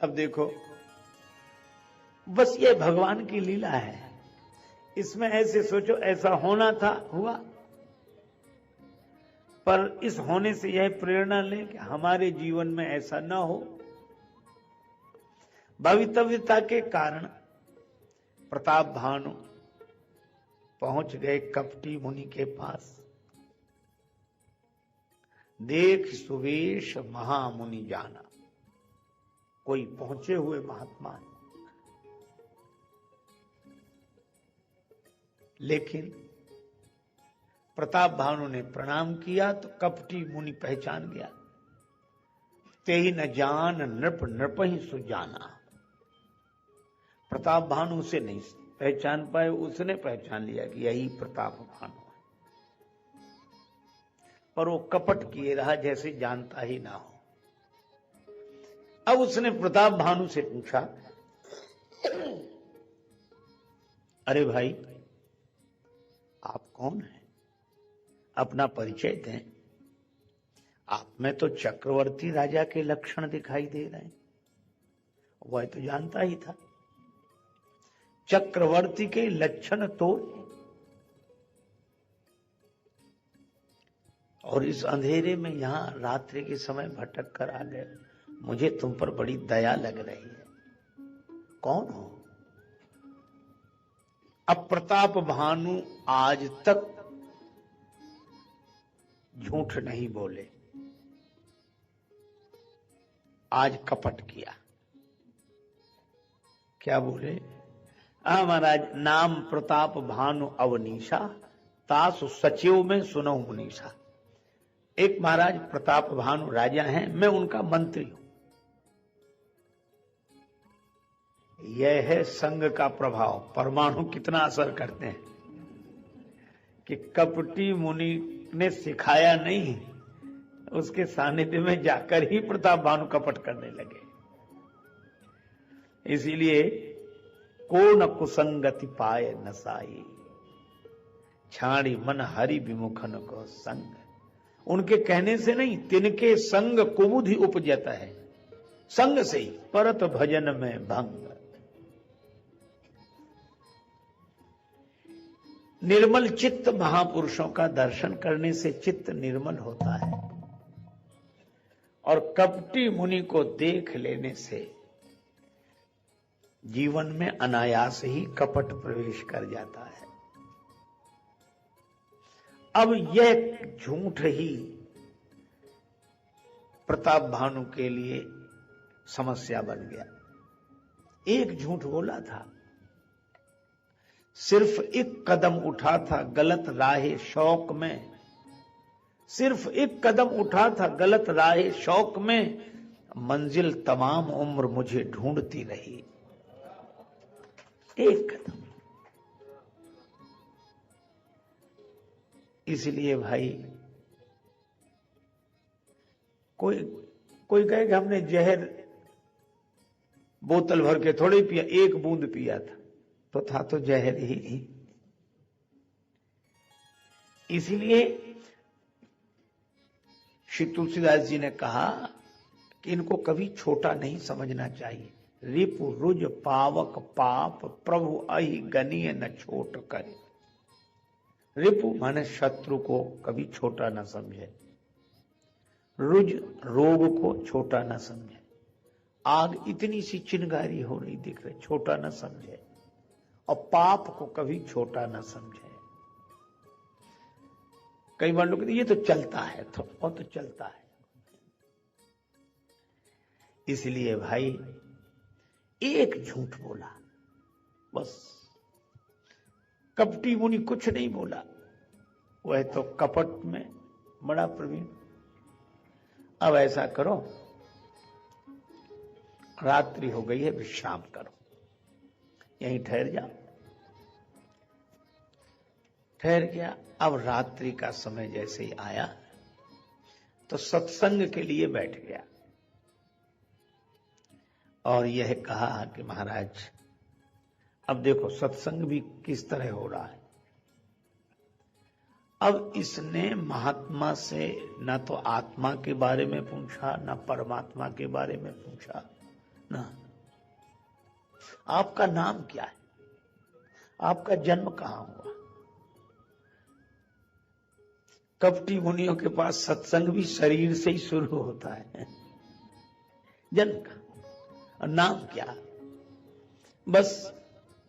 अब देखो, बस ये भगवान की लीला है। इसमें ऐसे सोचो, ऐसा होना था, हुआ। पर इस होने से यह प्रेरणा लें कि हमारे जीवन में ऐसा न हो। भवितव्यता के कारण प्रताप भानु पहुंच गए कपटी मुनि के पास। देख सुवेश महामुनि जाना, कोई पहुंचे हुए महात्मा है। लेकिन प्रताप भानु ने प्रणाम किया तो कपटी मुनि पहचान गया। तेहि न जान नृप नृप ही सुजाना। प्रताप भानु उसे नहीं पहचान पाए, उसने पहचान लिया कि यही प्रताप भानु है। पर वो कपट किए रहा जैसे जानता ही ना हो। अब उसने प्रताप भानु से पूछा, अरे भाई, आप कौन हैं? अपना परिचय दें। आप में तो चक्रवर्ती राजा के लक्षण दिखाई दे रहे हैं। वह तो जानता ही था चक्रवर्ती के लक्षण तो। और इस अंधेरे में यहां रात्रि के समय भटक कर आ गए। मुझे तुम पर बड़ी दया लग रही है। कौन हो? अब प्रताप भानु आज तक झूठ नहीं बोले, आज कपट किया। क्या बोले? महाराज, नाम प्रताप भानु अवनीशा, तासु सचिव में सुनो मुनीषा। एक महाराज प्रताप भानु राजा हैं, मैं उनका मंत्री हूं। यह है संग का प्रभाव। परमाणु कितना असर करते हैं कि कपटी मुनि ने सिखाया नहीं, उसके सानिध्य में जाकर ही प्रताप भानु कपट करने लगे। इसीलिए को न कुसंगति पाए नसाई, छाड़ी मन हरि विमुखन को संग। उनके कहने से नहीं, तिनके संग कुबुधि उपजता है। संग से ही परत भजन में भंग। निर्मल चित्त महापुरुषों का दर्शन करने से चित्त निर्मल होता है। और कपटी मुनि को देख लेने से जीवन में अनायास ही कपट प्रवेश कर जाता है। अब यह झूठ ही प्रताप भानु के लिए समस्या बन गया। एक झूठ बोला था, सिर्फ एक कदम उठा था गलत राहे शौक में। सिर्फ एक कदम उठा था गलत राहे शौक में, मंजिल तमाम उम्र मुझे ढूंढती रही। एक कदम। इसलिए भाई, कोई कहे कि हमने जहर बोतल भर के थोड़े पिया, एक बूंद पिया था, तो था तो जहर ही। इसीलिए श्री तुलसीदास जी ने कहा कि इनको कभी छोटा नहीं समझना चाहिए। रिपु रुज पावक पाप प्रभु अहि गनीय न छोट करे। रिपु माने शत्रु को कभी छोटा न समझे, रुज रोग को छोटा न समझे। आग इतनी सी चिंगारी हो रही दिख रही, छोटा न समझे। और पाप को कभी छोटा न समझे। कई बार लोग कहते ये तो चलता है, और तो चलता है। इसलिए भाई, एक झूठ बोला बस। कपटी मुनि कुछ नहीं बोला, वह तो कपट में बड़ा प्रवीण। अब ऐसा करो, रात्रि हो गई है, विश्राम करो, यहीं ठहर जाओ। ठहर गया। अब रात्रि का समय जैसे ही आया तो सत्संग के लिए बैठ गया और यह कहा कि महाराज, अब देखो सत्संग भी किस तरह हो रहा है। अब इसने महात्मा से न तो आत्मा के बारे में पूछा, न परमात्मा के बारे में पूछा, ना आपका नाम क्या है, आपका जन्म कहां हुआ। कपटी मुनियों के पास सत्संग भी शरीर से ही शुरू होता है, जन्म का। और नाम क्या, बस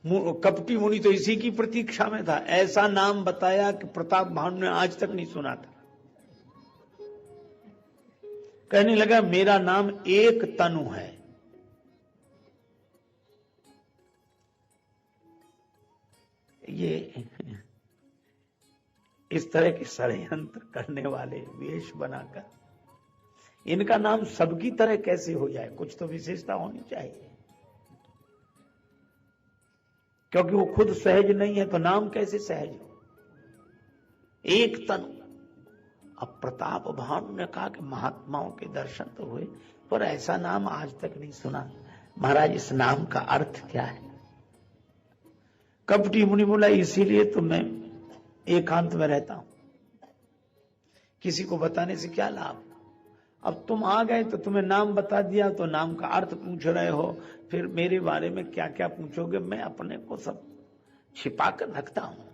कपटी मुनि तो इसी की प्रतीक्षा में था। ऐसा नाम बताया कि प्रताप भानु ने आज तक नहीं सुना था। कहने लगा मेरा नाम एक तनु है। ये इस तरह के षड्यंत्र करने वाले वेश बनाकर इनका नाम सबकी तरह कैसे हो जाए, कुछ तो विशेषता होनी चाहिए। क्योंकि वो खुद सहज नहीं है तो नाम कैसे सहज हो। एक तनु। अब प्रताप भानु ने कहा कि महात्माओं के दर्शन तो हुए, पर ऐसा नाम आज तक नहीं सुना। महाराज इस नाम का अर्थ क्या है। कपटी मुनि बोला इसीलिए तो मैं एकांत में रहता हूं, किसी को बताने से क्या लाभ। अब तुम आ गए तो तुम्हें नाम बता दिया, तो नाम का अर्थ पूछ रहे हो, फिर मेरे बारे में क्या क्या पूछोगे। मैं अपने को सब छिपा कर रखता हूं।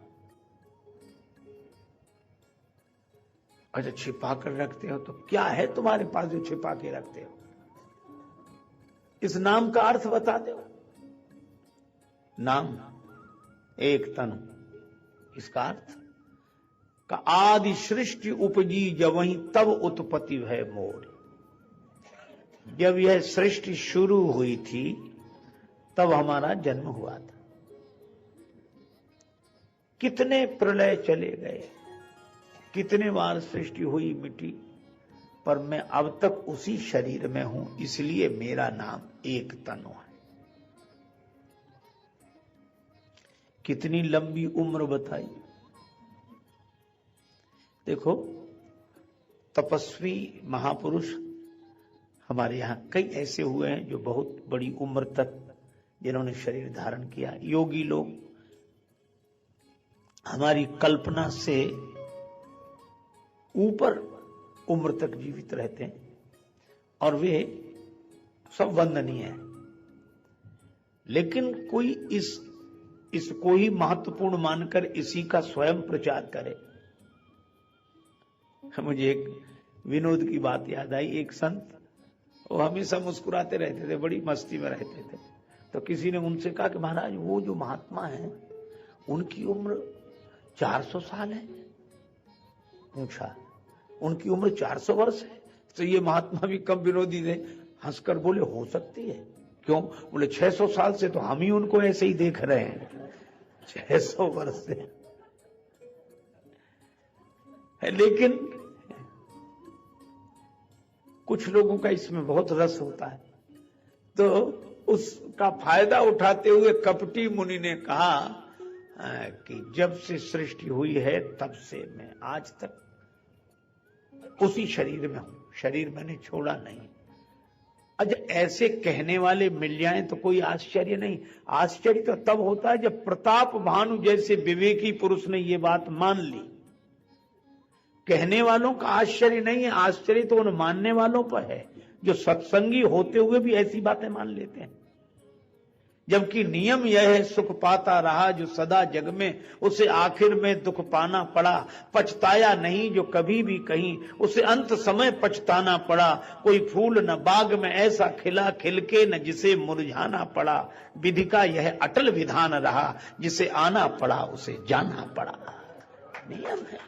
अच्छा छिपा कर रखते हो तो क्या है तुम्हारे पास जो छिपा के रखते हो। इस नाम का अर्थ बता दो। नाम एक तनु, इसका अर्थ का आदि सृष्टि उपजी जब वहीं तब उत्पत्ति है मोर। जब यह सृष्टि शुरू हुई थी तब हमारा जन्म हुआ था। कितने प्रलय चले गए, कितने बार सृष्टि हुई मिटी, पर मैं अब तक उसी शरीर में हूं, इसलिए मेरा नाम एक तनु है। कितनी लंबी उम्र बताई। देखो तपस्वी महापुरुष हमारे यहां कई ऐसे हुए हैं जो बहुत बड़ी उम्र तक जिन्होंने शरीर धारण किया। योगी लोग हमारी कल्पना से ऊपर उम्र तक जीवित रहते हैं और वे सब वंदनीय है। लेकिन कोई इसको ही महत्वपूर्ण मानकर इसी का स्वयं प्रचार करे। मुझे एक विनोद की बात याद आई। एक संत वो हमेशा मुस्कुराते रहते थे, बड़ी मस्ती में रहते थे। तो किसी ने उनसे कहा कि महाराज वो जो महात्मा है उनकी उम्र 400 साल है। पूछा उनकी उम्र 400 वर्ष है। तो ये महात्मा भी कम विनोदी थे, हंसकर बोले हो सकती है। क्यों? बोले 600 साल से तो हम ही उनको ऐसे ही देख रहे हैं, 600 वर्ष से। लेकिन कुछ लोगों का इसमें बहुत रस होता है, तो उसका फायदा उठाते हुए कपटी मुनि ने कहा कि जब से सृष्टि हुई है तब से मैं आज तक उसी शरीर में हूं, शरीर मैंने छोड़ा नहीं। अच्छा ऐसे कहने वाले मिल जाए तो कोई आश्चर्य नहीं। आश्चर्य तो तब होता है जब प्रताप भानु जैसे विवेकी पुरुष ने ये बात मान ली। कहने वालों का आश्चर्य नहीं है, आश्चर्य तो उन मानने वालों पर है जो सत्संगी होते हुए भी ऐसी बातें मान लेते हैं। जबकि नियम यह है सुख पाता रहा जो सदा जग में, उसे आखिर में दुख पाना पड़ा। पछताया नहीं जो कभी भी कहीं, उसे अंत समय पछताना पड़ा। कोई फूल न बाग में ऐसा खिला खिलके न जिसे मुरझाना पड़ा। विधि का यह अटल विधान रहा, जिसे आना पड़ा उसे जाना पड़ा। नियम है।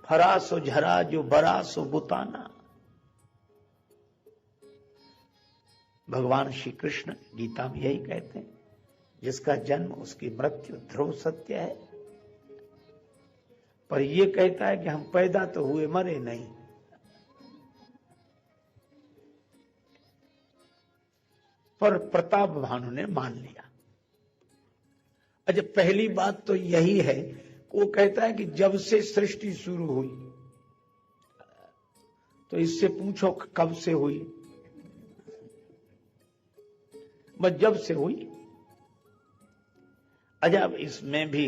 फरा सो झरा जो बरा सो बुताना। भगवान श्री कृष्ण गीता में यही कहते हैं, जिसका जन्म उसकी मृत्यु ध्रुव सत्य है। पर यह कहता है कि हम पैदा तो हुए मरे नहीं। पर प्रताप भानु ने मान लिया। अच्छा पहली बात तो यही है, वो कहता है कि जब से सृष्टि शुरू हुई, तो इससे पूछो कब से हुई। बस जब से हुई। अच्छा इसमें भी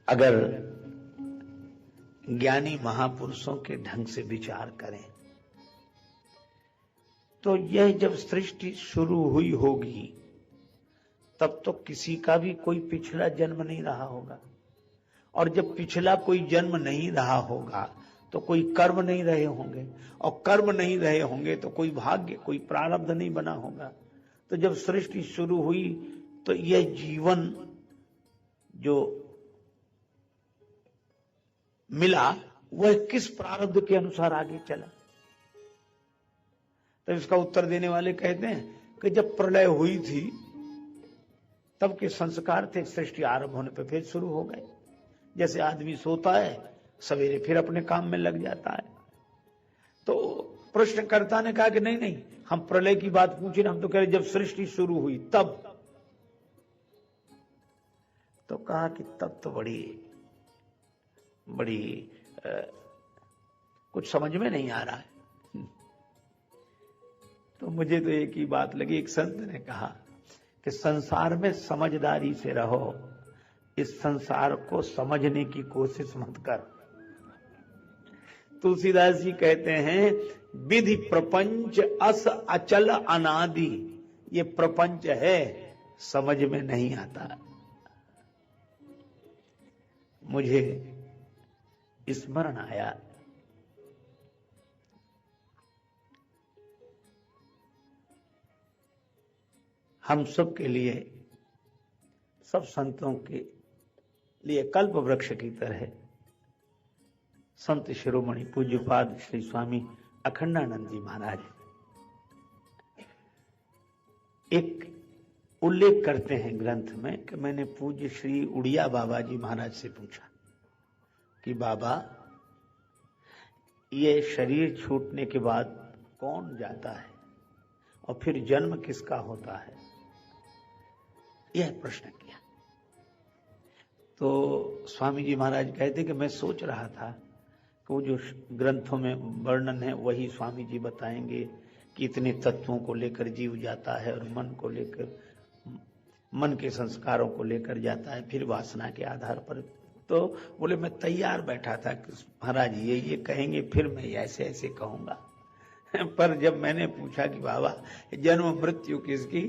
अगर ज्ञानी महापुरुषों के ढंग से विचार करें तो यह जब सृष्टि शुरू हुई होगी तब तो किसी का भी कोई पिछला जन्म नहीं रहा होगा, और जब पिछला कोई जन्म नहीं रहा होगा तो कोई कर्म नहीं रहे होंगे, और कर्म नहीं रहे होंगे तो कोई भाग्य, कोई प्रारब्ध नहीं बना होगा। तो जब सृष्टि शुरू हुई तो यह जीवन जो मिला वह किस प्रारब्ध के अनुसार आगे चला। तो इसका उत्तर देने वाले कहते हैं कि जब प्रलय हुई थी तब के संस्कार थे, सृष्टि आरंभ होने पर फिर शुरू हो गए। जैसे आदमी सोता है सवेरे फिर अपने काम में लग जाता है। तो प्रश्नकर्ता ने कहा कि नहीं नहीं, हम प्रलय की बात पूछे ना, हम तो कह रहे जब सृष्टि शुरू हुई तब। तो कहा कि तब तो बड़ी कुछ समझ में नहीं आ रहा है। तो मुझे तो एक ही बात लगी, एक संत ने कहा कि संसार में समझदारी से रहो, इस संसार को समझने की कोशिश मत कर। तुलसीदास जी कहते हैं विधि प्रपंच अस अचल अनादि, ये प्रपंच है समझ में नहीं आता। मुझे स्मरण आया हम सब के लिए, सब संतों के लिए कल्प वृक्ष की तरह संत शिरोमणि पूज्यपाद श्री स्वामी अखंडानंद जी महाराज एक उल्लेख करते हैं ग्रंथ में कि मैंने पूज्य श्री उड़िया बाबा जी महाराज से पूछा कि बाबा ये शरीर छूटने के बाद कौन जाता है और फिर जन्म किसका होता है, यह प्रश्न किया। तो स्वामी जी महाराज कहते कि मैं सोच रहा था कि वो जो ग्रंथों में वर्णन है वही स्वामी जी बताएंगे कि इतने तत्वों को लेकर जीव जाता है और मन को लेकर, मन के संस्कारों को लेकर जाता है, फिर वासना के आधार पर। तो बोले मैं तैयार बैठा था कि महाराज ये कहेंगे, फिर मैं ऐसे ऐसे कहूंगा। पर जब मैंने पूछा कि बाबा जन्म मृत्यु किसकी,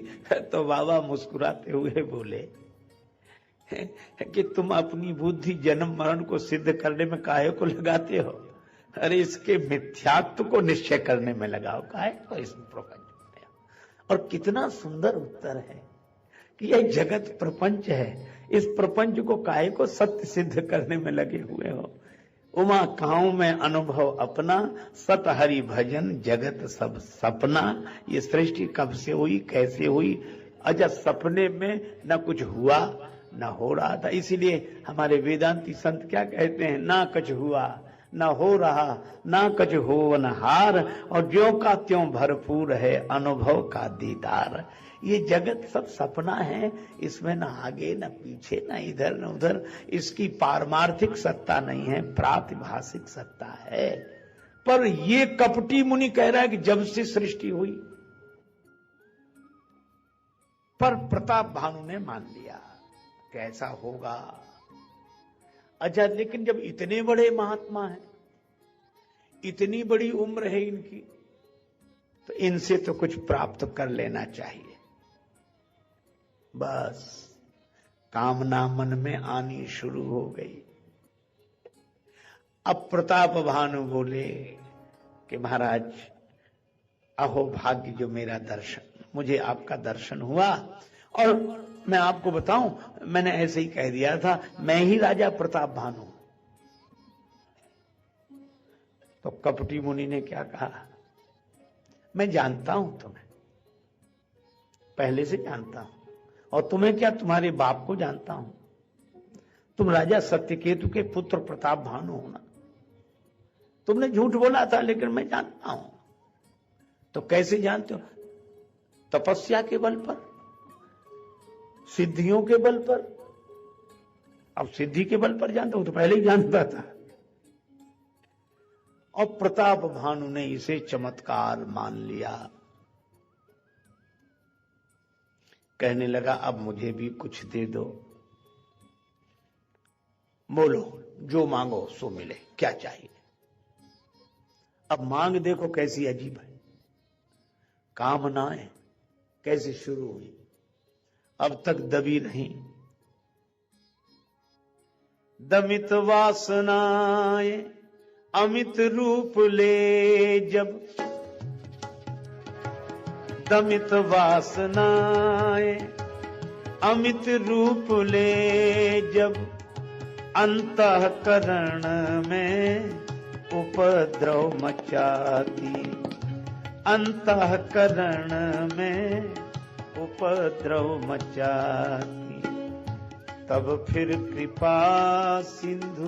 तो बाबा मुस्कुराते हुए बोले कि तुम अपनी बुद्धि जन्म मरण को सिद्ध करने में काहे को लगाते हो, अरे इसके मिथ्यात्व को निश्चय करने में लगाओ, काहे को इसमें प्रपंच में। और कितना सुंदर उत्तर है कि यह जगत प्रपंच है, इस प्रपंच को काहे को सत्य सिद्ध करने में लगे हुए हो। उमा काऊ में अनुभव अपना, सत हरि भजन जगत सब सपना। ये सृष्टि कब से हुई, कैसे हुई, अजब सपने में न कुछ हुआ न हो रहा था। इसीलिए हमारे वेदांती संत क्या कहते हैं, ना कुछ हुआ न हो रहा, ना कुछ होनहार, और ज्यों का त्यों भरपूर है अनुभव का दीदार। ये जगत सब सपना है, इसमें न आगे न पीछे न इधर न उधर, इसकी पारमार्थिक सत्ता नहीं है, प्रातिभाषिक सत्ता है। पर ये कपटी मुनि कह रहा है कि जब से सृष्टि हुई, पर प्रताप भानु ने मान लिया कैसा होगा। अच्छा, लेकिन जब इतने बड़े महात्मा हैं, इतनी बड़ी उम्र है इनकी, तो इनसे तो कुछ प्राप्त कर लेना चाहिए। बस कामना मन में आनी शुरू हो गई। अब प्रताप भानु बोले कि महाराज अहो भाग्य जो मेरा दर्शन, मुझे आपका दर्शन हुआ। और मैं आपको बताऊं, मैंने ऐसे ही कह दिया था, मैं ही राजा प्रताप भानु। तो कपटी मुनि ने क्या कहा, मैं जानता हूं तुम्हें, पहले से जानता हूं, और तुम्हें क्या, तुम्हारे बाप को जानता हूं। तुम राजा सत्यकेतु के पुत्र प्रताप भानु हो ना। तुमने झूठ बोला था, लेकिन मैं जानता हूं। तो कैसे जानते हो? तपस्या के बल पर, सिद्धियों के बल पर। अब सिद्धि के बल पर जानता हूं, तो पहले ही जानता था। और प्रताप भानु ने इसे चमत्कार मान लिया। कहने लगा अब मुझे भी कुछ दे दो, बोलो जो मांगो सो मिले, क्या चाहिए। अब मांग देखो कैसी अजीब है। कामनाएं कैसे शुरू हुई, अब तक दबी रही। दमित वासनाएं अमित रूप ले जब, दमित वासनाएं अमित रूप ले जब, अंतःकरण में उपद्रव मचाती, अंतःकरण में उपद्रव मचाती। तब फिर कृपा सिंधु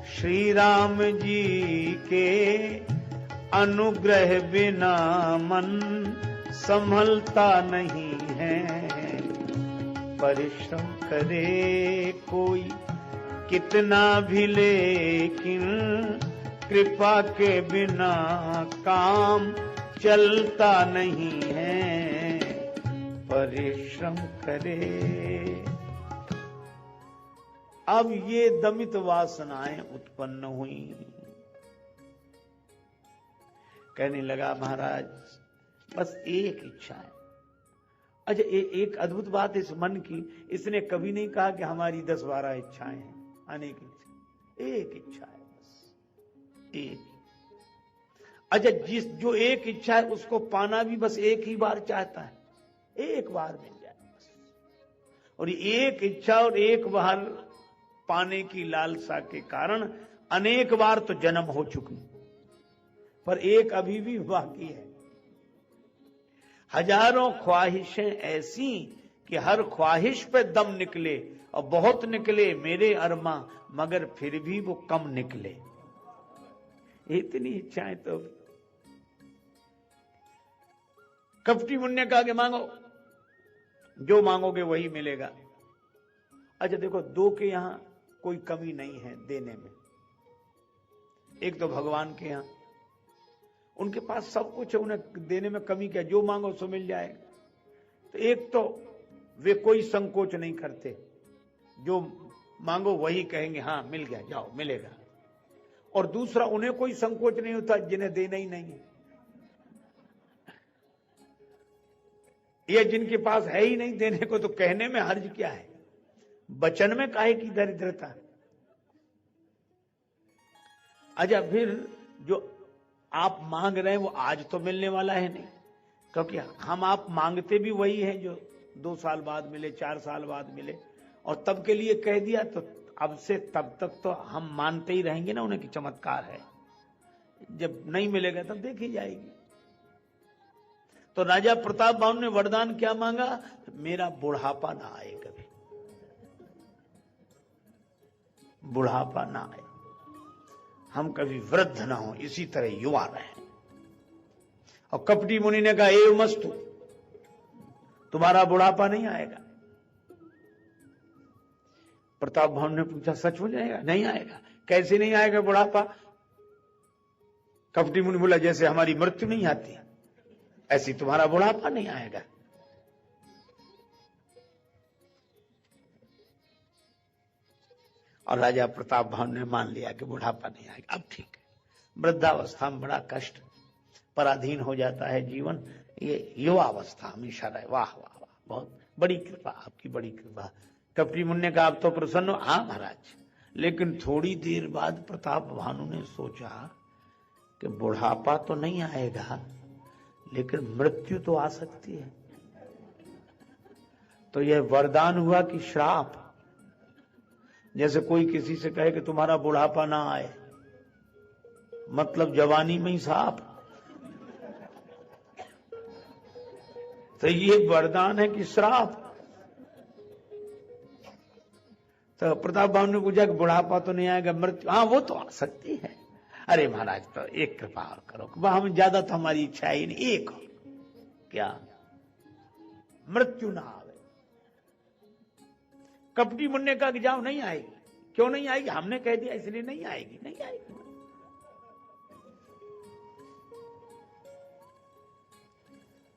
श्री राम जी के अनुग्रह बिना मन संभलता नहीं है। परिश्रम करे कोई कितना भी, लेकिन कृपा के बिना काम चलता नहीं है। परिश्रम करे। अब ये दमित वासनाएं उत्पन्न हुई। कहने लगा महाराज बस एक इच्छा है। अच्छा एक अद्भुत बात इस मन की, इसने कभी नहीं कहा कि हमारी 10-12 इच्छाएं हैं, अनेक इच्छा, एक इच्छा है बस एक। अच्छा जो एक इच्छा है उसको पाना भी बस एक ही बार चाहता है, एक बार मिल जाए बस। और ये एक इच्छा और एक बार पाने की लालसा के कारण अनेक बार तो जन्म हो चुकी, पर एक अभी भी बाकी है। हजारों ख्वाहिशें ऐसी कि हर ख्वाहिश पे दम निकले और बहुत निकले मेरे अरमा, मगर फिर भी वो कम निकले। इतनी इच्छाएं तो। कपटी मुन्ने कहा कि मांगो, जो मांगोगे वही मिलेगा। अच्छा देखो, दो के यहां कोई कमी नहीं है देने में। एक तो भगवान के यहां, उनके पास सब कुछ है, उन्हें देने में कमी क्या, जो मांगो सो मिल जाएगा। तो एक तो वे कोई संकोच नहीं करते, जो मांगो वही कहेंगे हाँ मिल गया, जाओ मिलेगा। और दूसरा उन्हें कोई संकोच नहीं होता जिन्हें देना ही नहीं है, ये जिनके पास है ही नहीं देने को, तो कहने में हर्ज क्या है, वचन में काहे की दरिद्रता। अच्छा फिर जो आप मांग रहे हैं वो आज तो मिलने वाला है नहीं, क्योंकि हम आप मांगते भी वही हैं जो 2 साल बाद मिले, 4 साल बाद मिले, और तब के लिए कह दिया तो अब से तब तक तो हम मानते ही रहेंगे ना उन्हें कि चमत्कार है। जब नहीं मिलेगा तब देखी जाएगी। तो राजा प्रताप बाहु ने वरदान क्या मांगा, मेरा बुढ़ापा ना आए, कभी बुढ़ापा ना आए, हम कभी वृद्ध ना हो, इसी तरह युवा रहें। और कपटी मुनि ने कहा एव मस्तु, तुम्हारा बुढ़ापा नहीं आएगा। प्रताप बाहु ने पूछा सच हो जाएगा? नहीं आएगा। कैसे नहीं आएगा बुढ़ापा? कपटी मुनि बोला जैसे हमारी मृत्यु नहीं आती ऐसी तुम्हारा बुढ़ापा नहीं आएगा। और राजा प्रताप बाहु ने मान लिया कि बुढ़ापा नहीं आएगा। अब ठीक है, वृद्धावस्था में बड़ा कष्ट, पराधीन हो जाता है जीवन, ये युवावस्था हमेशा रहे। वाह वाह वाह, बहुत बड़ी कृपा, आपकी बड़ी कृपा। कपटी मुनि ने कहा आप तो प्रसन्न हो? हाँ महाराज। लेकिन थोड़ी देर बाद प्रताप भानु ने सोचा कि बुढ़ापा तो नहीं आएगा, लेकिन मृत्यु तो आ सकती है। तो यह वरदान हुआ कि श्राप? जैसे कोई किसी से कहे कि तुम्हारा बुढ़ापा ना आए, मतलब जवानी में ही सांप। तो ये वरदान है कि श्राप? तो प्रताप बाहु ने पूछा कि बुढ़ापा तो नहीं आएगा, मृत्यु? हाँ वो तो आ सकती है। अरे महाराज तो एक कृपा और करो, हम ज्यादा तो हमारी इच्छा ही नहीं, एक हो क्या, मृत्यु ना आवे। कपटी मुनि ने कहा कि जाओ नहीं आएगी। क्यों नहीं आएगी? हमने कह दिया इसलिए नहीं आएगी। नहीं आएगी।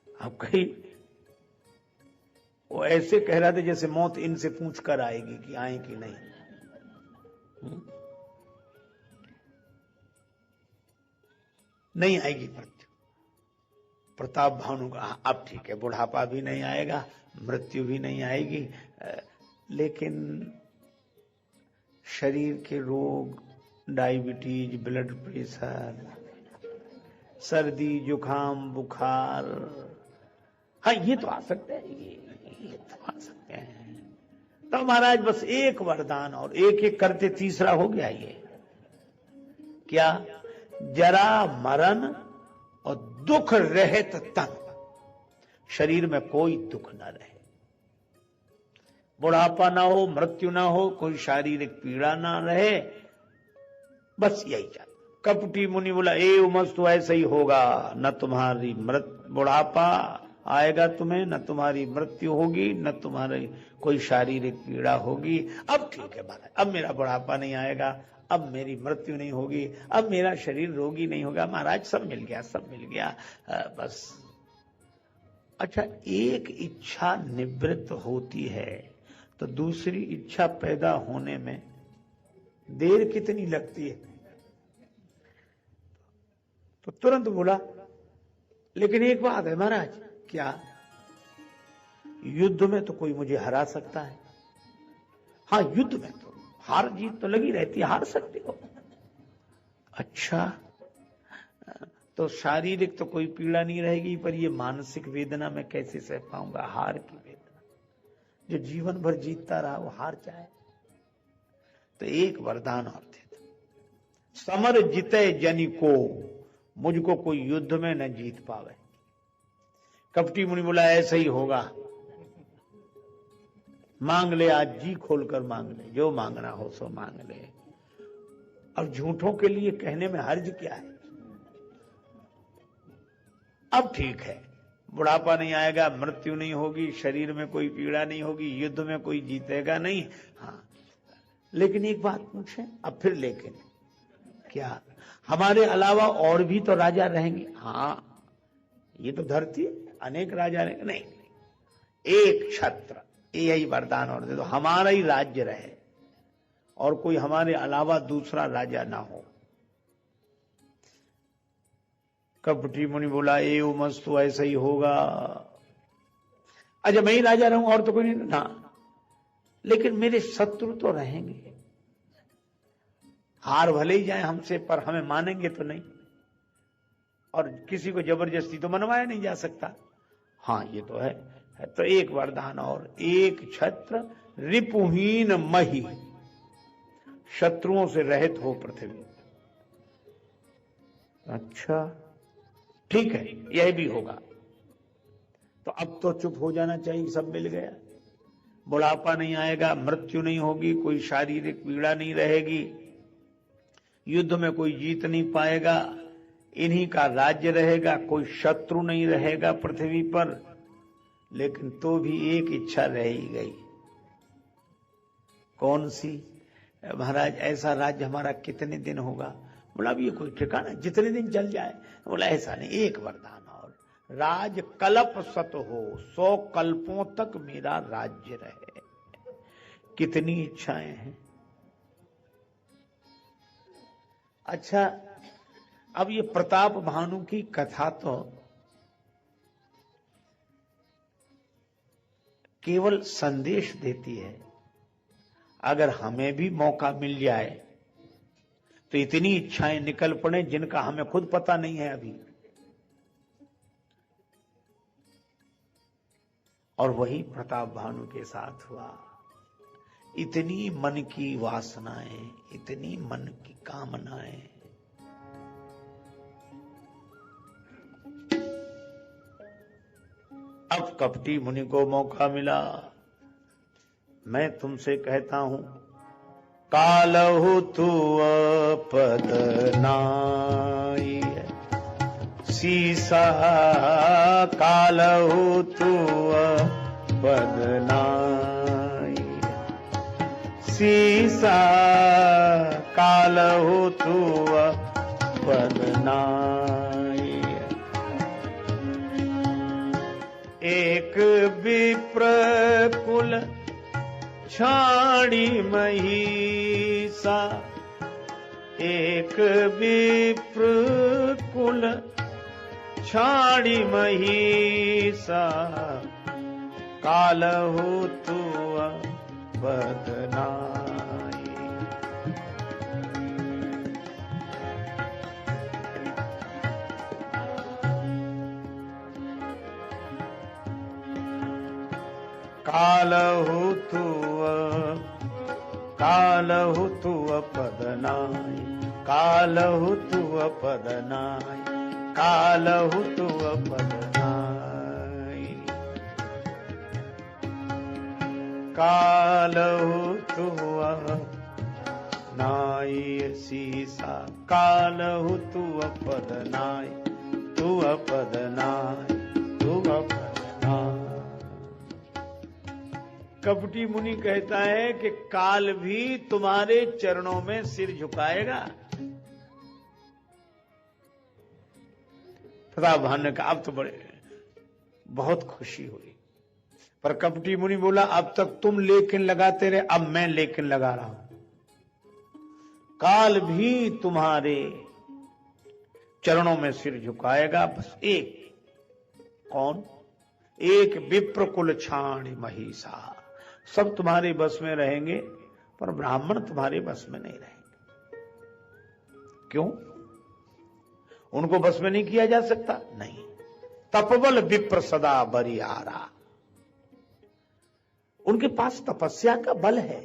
अब कहीं वो ऐसे कह रहा था जैसे मौत इनसे पूछ कर आएगी कि आए कि नहीं। नहीं आएगी मृत्यु। प्रताप भानु का अब ठीक है, बुढ़ापा भी नहीं आएगा, मृत्यु भी नहीं आएगी, लेकिन शरीर के रोग, डायबिटीज, ब्लड प्रेशर, सर्दी, जुकाम, बुखार, हाँ ये तो आ सकते हैं, ये तो आ सकते हैं। तो महाराज बस एक वरदान, और एक एक करते तीसरा हो गया। ये क्या? जरा मरण और दुख रहित तन, शरीर में कोई दुख न रहे, बुढ़ापा ना हो, मृत्यु ना हो, कोई शारीरिक पीड़ा ना रहे, बस यही चाहता। कपटी मुनि बोला ए उमस्तु ऐसा ही होगा, न तुम्हारी बुढ़ापा आएगा तुम्हें, न तुम्हारी मृत्यु होगी, न तुम्हारी कोई शारीरिक पीड़ा होगी। अब ठीक है महाराज, अब मेरा बुढ़ापा नहीं आएगा, अब मेरी मृत्यु नहीं होगी, अब मेरा शरीर रोगी नहीं होगा। महाराज सब मिल गया, सब मिल गया, बस। अच्छा, एक इच्छा निवृत्त होती है तो दूसरी इच्छा पैदा होने में देर कितनी लगती है? तो तुरंत बोला, लेकिन एक बात है महाराज। क्या? युद्ध में तो कोई मुझे हरा सकता है। हाँ, युद्ध में तो हार जीत तो लगी रहती है, हार सकते हो। अच्छा, तो शारीरिक तो कोई पीड़ा नहीं रहेगी, पर ये मानसिक वेदना मैं कैसे सह पाऊंगा? हार की वेदना, जो जीवन भर जीतता रहा वो हार जाए। तो एक वरदान और थे, समर जीते जनि को, मुझको कोई युद्ध में न जीत पावे। कपटी मुनि बोला ऐसा ही होगा, मांग ले, आज जी खोलकर मांग ले, जो मांगना हो सो मांग ले। और झूठों के लिए कहने में हर्ज क्या है? अब ठीक है, बुढ़ापा नहीं आएगा, मृत्यु नहीं होगी, शरीर में कोई पीड़ा नहीं होगी, युद्ध में कोई जीतेगा नहीं। हाँ, लेकिन एक बात पूछे, अब फिर लेकिन क्या? हमारे अलावा और भी तो राजा रहेंगे। हाँ, ये तो धरती अनेक राजा रहेंगे। नहीं, एक छत्र, यही वरदान और दे दो, हमारा ही राज्य रहे और कोई हमारे अलावा दूसरा राजा ना हो। कपटी मुनि बोला ए उमस्तु ऐसा ही होगा। अच्छा, मैं ही राजा रहूं और तो कोई नहीं ना, लेकिन मेरे शत्रु तो रहेंगे। हार भले ही जाए हमसे, पर हमें मानेंगे तो नहीं, और किसी को जबरदस्ती तो मनवाया नहीं जा सकता। हाँ, ये तो है। तो एक वरदान और, एक छत्र रिपुहीन मही, शत्रुओं से रहित हो पृथ्वी। अच्छा ठीक है, यह भी होगा। तो अब तो चुप हो जाना चाहिए, सब मिल गया। बुढ़ापा नहीं आएगा, मृत्यु नहीं होगी, कोई शारीरिक पीड़ा नहीं रहेगी, युद्ध में कोई जीत नहीं पाएगा, इन्हीं का राज्य रहेगा, कोई शत्रु नहीं रहेगा पृथ्वी पर। लेकिन तो भी एक इच्छा रह ही गई। कौन सी? महाराज ऐसा राज्य हमारा कितने दिन होगा? बोला अब ये कोई ठिकाना, जितने दिन चल जाए। बोला ऐसा नहीं, एक वरदान और, राज कल्प सत हो, 100 कल्पों तक मेरा राज्य रहे। कितनी इच्छाएं हैं। अच्छा, अब ये प्रताप भानु की कथा तो केवल संदेश देती है। अगर हमें भी मौका मिल जाए तो इतनी इच्छाएं निकल पड़े जिनका हमें खुद पता नहीं है अभी। और वही प्रताप भानु के साथ हुआ। इतनी मन की वासनाएं, इतनी मन की कामनाएं, अब कपटी मुनि को मौका मिला। मैं तुमसे कहता हूं, कालहु तू पद नाई, सीसा कालहु तू पद नाई, सीसा कालहु तू पद नाई। एक विप्र कुल छाड़ी महिषा, एक विप्र कुल छाड़ी महिषा कालहु तू बदनाई। कालहु तू पदनाई, कालहु तू पदनाई, कालहु तू पदनाई, कालहु तू नाई सीसा, कालहु तू पदनाई, तू पदनाई, तू पदनाई। कपटी मुनि कहता है कि काल भी तुम्हारे चरणों में सिर झुकाएगा। प्रतापभान ने कहा अब तो बहुत खुशी हुई, पर कपटी मुनि बोला अब तक तुम लेकिन लगाते रहे, अब मैं लेकिन लगा रहा हूं। काल भी तुम्हारे चरणों में सिर झुकाएगा, बस एक। कौन? एक विप्र कुल छाण महिषा। सब तुम्हारे बस में रहेंगे, पर ब्राह्मण तुम्हारे बस में नहीं रहेंगे। क्यों? उनको बस में नहीं किया जा सकता? नहीं। तपबल विप्र सदा बरियारा। उनके पास तपस्या का बल है।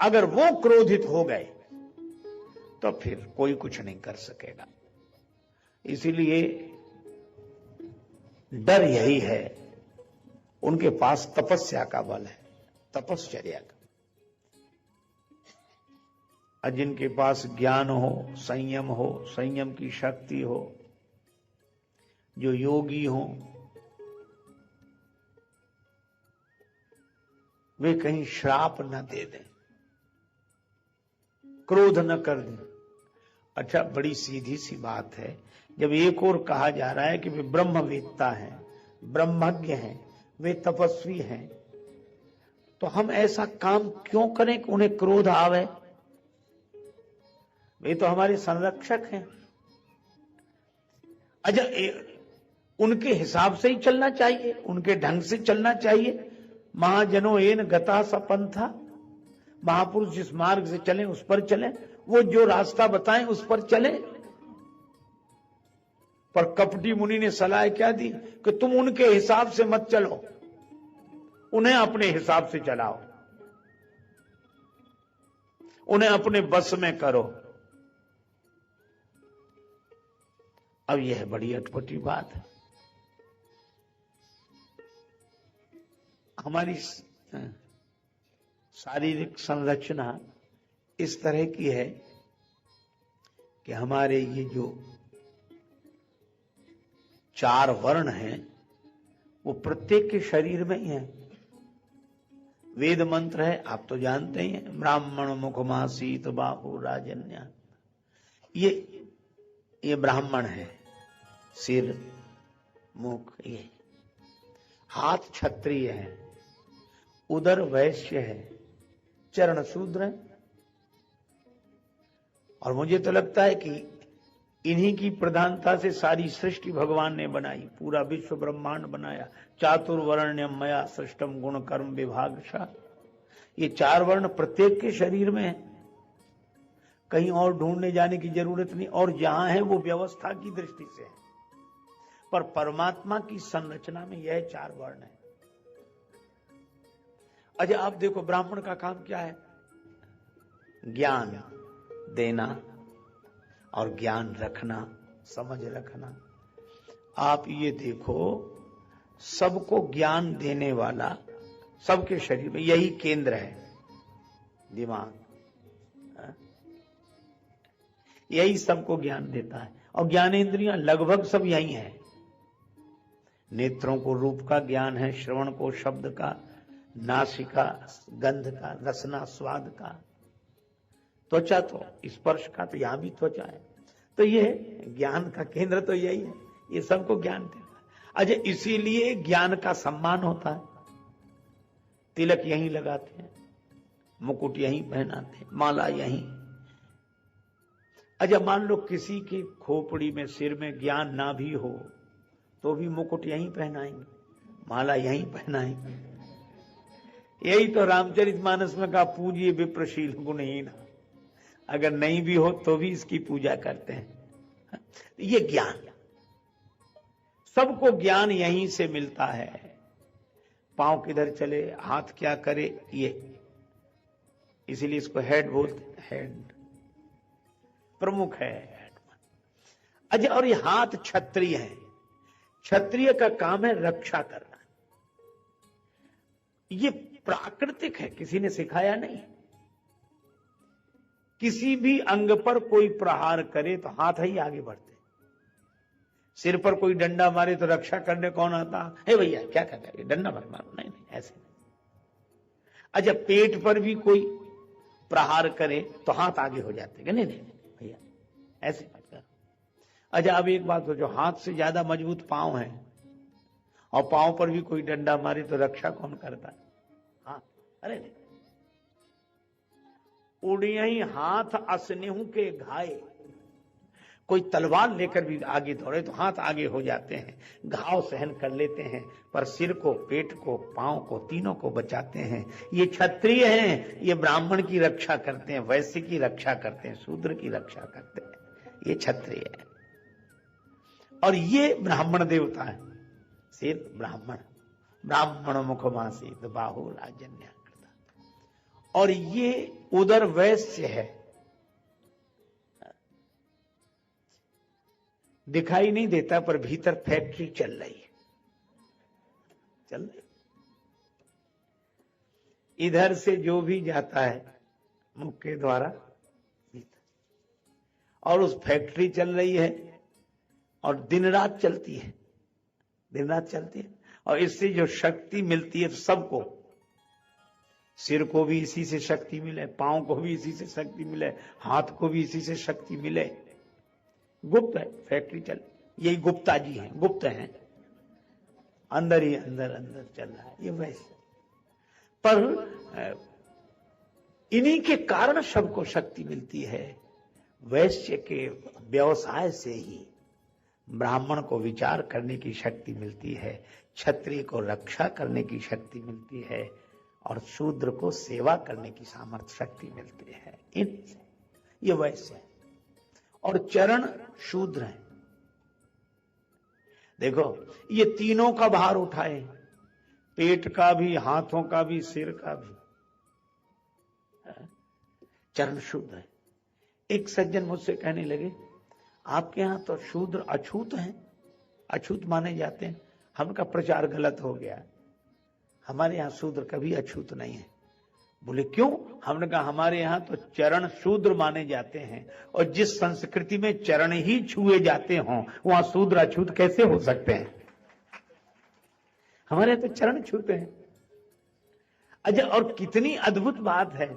अगर वो क्रोधित हो गए तो फिर कोई कुछ नहीं कर सकेगा। इसीलिए डर यही है, उनके पास तपस्या का बल है, तपश्चर्या का। और जिनके पास ज्ञान हो, संयम की शक्ति हो, जो योगी हो, वे कहीं श्राप न दे दें, क्रोध न कर दें। अच्छा, बड़ी सीधी सी बात है, जब एक और कहा जा रहा है कि वे ब्रह्मवेत्ता हैं, ब्रह्मज्ञ हैं, वे तपस्वी हैं, तो हम ऐसा काम क्यों करें कि उन्हें क्रोध आवे? वे तो हमारे संरक्षक हैं। अच्छा, उनके हिसाब से ही चलना चाहिए, उनके ढंग से चलना चाहिए। महाजनो एन गता सपंथा, महापुरुष जिस मार्ग से चलें उस पर चलें, वो जो रास्ता बताएं उस पर चलें। पर कपटी मुनि ने सलाह क्या दी कि तुम उनके हिसाब से मत चलो, उन्हें अपने हिसाब से चलाओ, उन्हें अपने बस में करो। अब यह बड़ी अटपटी बात है। हमारी शारीरिक संरचना इस तरह की है कि हमारे ये जो 4 वर्ण हैं वो प्रत्येक के शरीर में ही है। वेद मंत्र है, आप तो जानते ही हैं, ब्राह्मण मुखमासीत बाहु राजन्या। ये ब्राह्मण है, सिर मुख, ये हाथ क्षत्रिय है, उदर वैश्य है, चरण शूद्र है। और मुझे तो लगता है कि इन्हीं की प्रधानता से सारी सृष्टि भगवान ने बनाई, पूरा विश्व ब्रह्मांड बनाया। चातुर्वर्ण्यम मया सृष्टम गुण कर्म विभागशः। ये 4 वर्ण प्रत्येक के शरीर में है, कहीं और ढूंढने जाने की जरूरत नहीं, और जहां है वो व्यवस्था की दृष्टि से है। पर परमात्मा की संरचना में यह 4 वर्ण है। अच्छा, आप देखो ब्राह्मण का काम क्या है? ज्ञान देना और ज्ञान रखना, समझ रखना। आप ये देखो, सबको ज्ञान देने वाला सबके शरीर में यही केंद्र है, दिमाग, यही सबको ज्ञान देता है। और ज्ञानेंद्रियां लगभग सब यही है। नेत्रों को रूप का ज्ञान है, श्रवण को शब्द का, नासिका गंध का, रसना स्वाद का, त्वचा तो स्पर्श का, तो यहां भी त्वचा है। तो ये ज्ञान का केंद्र तो यही है, ये सबको ज्ञान देता है। अच्छा, इसीलिए ज्ञान का सम्मान होता है। तिलक यहीं लगाते हैं, मुकुट यहीं पहनाते हैं, माला यहीं। अच्छा, मान लो किसी की खोपड़ी में, सिर में ज्ञान ना भी हो तो भी मुकुट यहीं पहनाएंगे, माला यहीं पहनाएंगे। यही तो रामचरितमानस में कहा, पूजिए विप्रशील गुणहीन। अगर नहीं भी हो तो भी इसकी पूजा करते हैं। ये ज्ञान, सबको ज्ञान यहीं से मिलता है। पांव किधर चले, हाथ क्या करे, ये इसीलिए इसको हेड बोलते हैं। हेड प्रमुख है, हेड। अच्छा, और ये हाथ क्षत्रिय है। क्षत्रिय का काम है रक्षा करना। ये प्राकृतिक है, किसी ने सिखाया नहीं। किसी भी अंग पर कोई प्रहार करे तो हाथ ही आगे बढ़ते। सिर पर कोई डंडा मारे तो रक्षा करने कौन आता? हे भैया क्या कर रहे, डंडा मत मारो। नहीं नहीं, ऐसे नहीं। अच्छा, पेट पर भी कोई प्रहार करे तो हाथ आगे हो जाते। नहीं नहीं भैया, ऐसे मत करो। अच्छा, अब एक बात सोचो, हाथ से ज्यादा मजबूत पांव है और पांव पर भी कोई डंडा मारे तो रक्षा कौन करता है? हाँ, अरे नहीं। उड़ियहि हाथ असनेहु के घाये। कोई तलवार लेकर भी आगे दौड़े तो हाथ आगे हो जाते हैं, घाव सहन कर लेते हैं, पर सिर को, पेट को, पांव को, तीनों को बचाते हैं। ये क्षत्रिय हैं, ये ब्राह्मण की रक्षा करते हैं, वैश्य की रक्षा करते हैं, शूद्र की रक्षा करते हैं। ये क्षत्रिय है। और ये ब्राह्मण देवता है। सिर ब्राह्मण, ब्राह्मण मुखमासीत बाहु राजन्य। और ये उदर वैश्य है। दिखाई नहीं देता पर भीतर फैक्ट्री चल रही है, चल रही। इधर से जो भी जाता है मुख के द्वारा, और उस फैक्ट्री चल रही है और दिन रात चलती है, दिन रात चलती है। और इससे जो शक्ति मिलती है सबको, सिर को भी इसी से शक्ति मिले, पांव को भी इसी से शक्ति मिले, हाथ को भी इसी से शक्ति मिले। गुप्त है, फैक्ट्री चल। यही गुप्ता जी हैं, गुप्त हैं, अंदर ही अंदर अंदर चल रहा है ये वैसे। पर इन्हीं के कारण सबको शक्ति मिलती है। वैश्य के व्यवसाय से ही ब्राह्मण को विचार करने की शक्ति मिलती है, क्षत्रिय को रक्षा करने की शक्ति मिलती है, और शूद्र को सेवा करने की सामर्थ्य शक्ति मिलती है। इनसे ये वैश्य है। और चरण शूद्र है। देखो, ये तीनों का भार उठाए, पेट का भी, हाथों का भी, सिर का भी। चरण शूद्र है। एक सज्जन मुझसे कहने लगे, आपके यहां तो शूद्र अछूत हैं, अछूत माने जाते हैं। हमका प्रचार गलत हो गया, हमारे यहां शूद्र कभी अछूत नहीं है। बोले क्यों? हमने कहा हमारे यहां तो चरण शूद्र माने जाते हैं, और जिस संस्कृति में चरण ही छुए जाते हों वहां शूद्र अछूत कैसे हो सकते हैं? हमारे तो चरण छूते हैं। अच्छा, और कितनी अद्भुत बात है,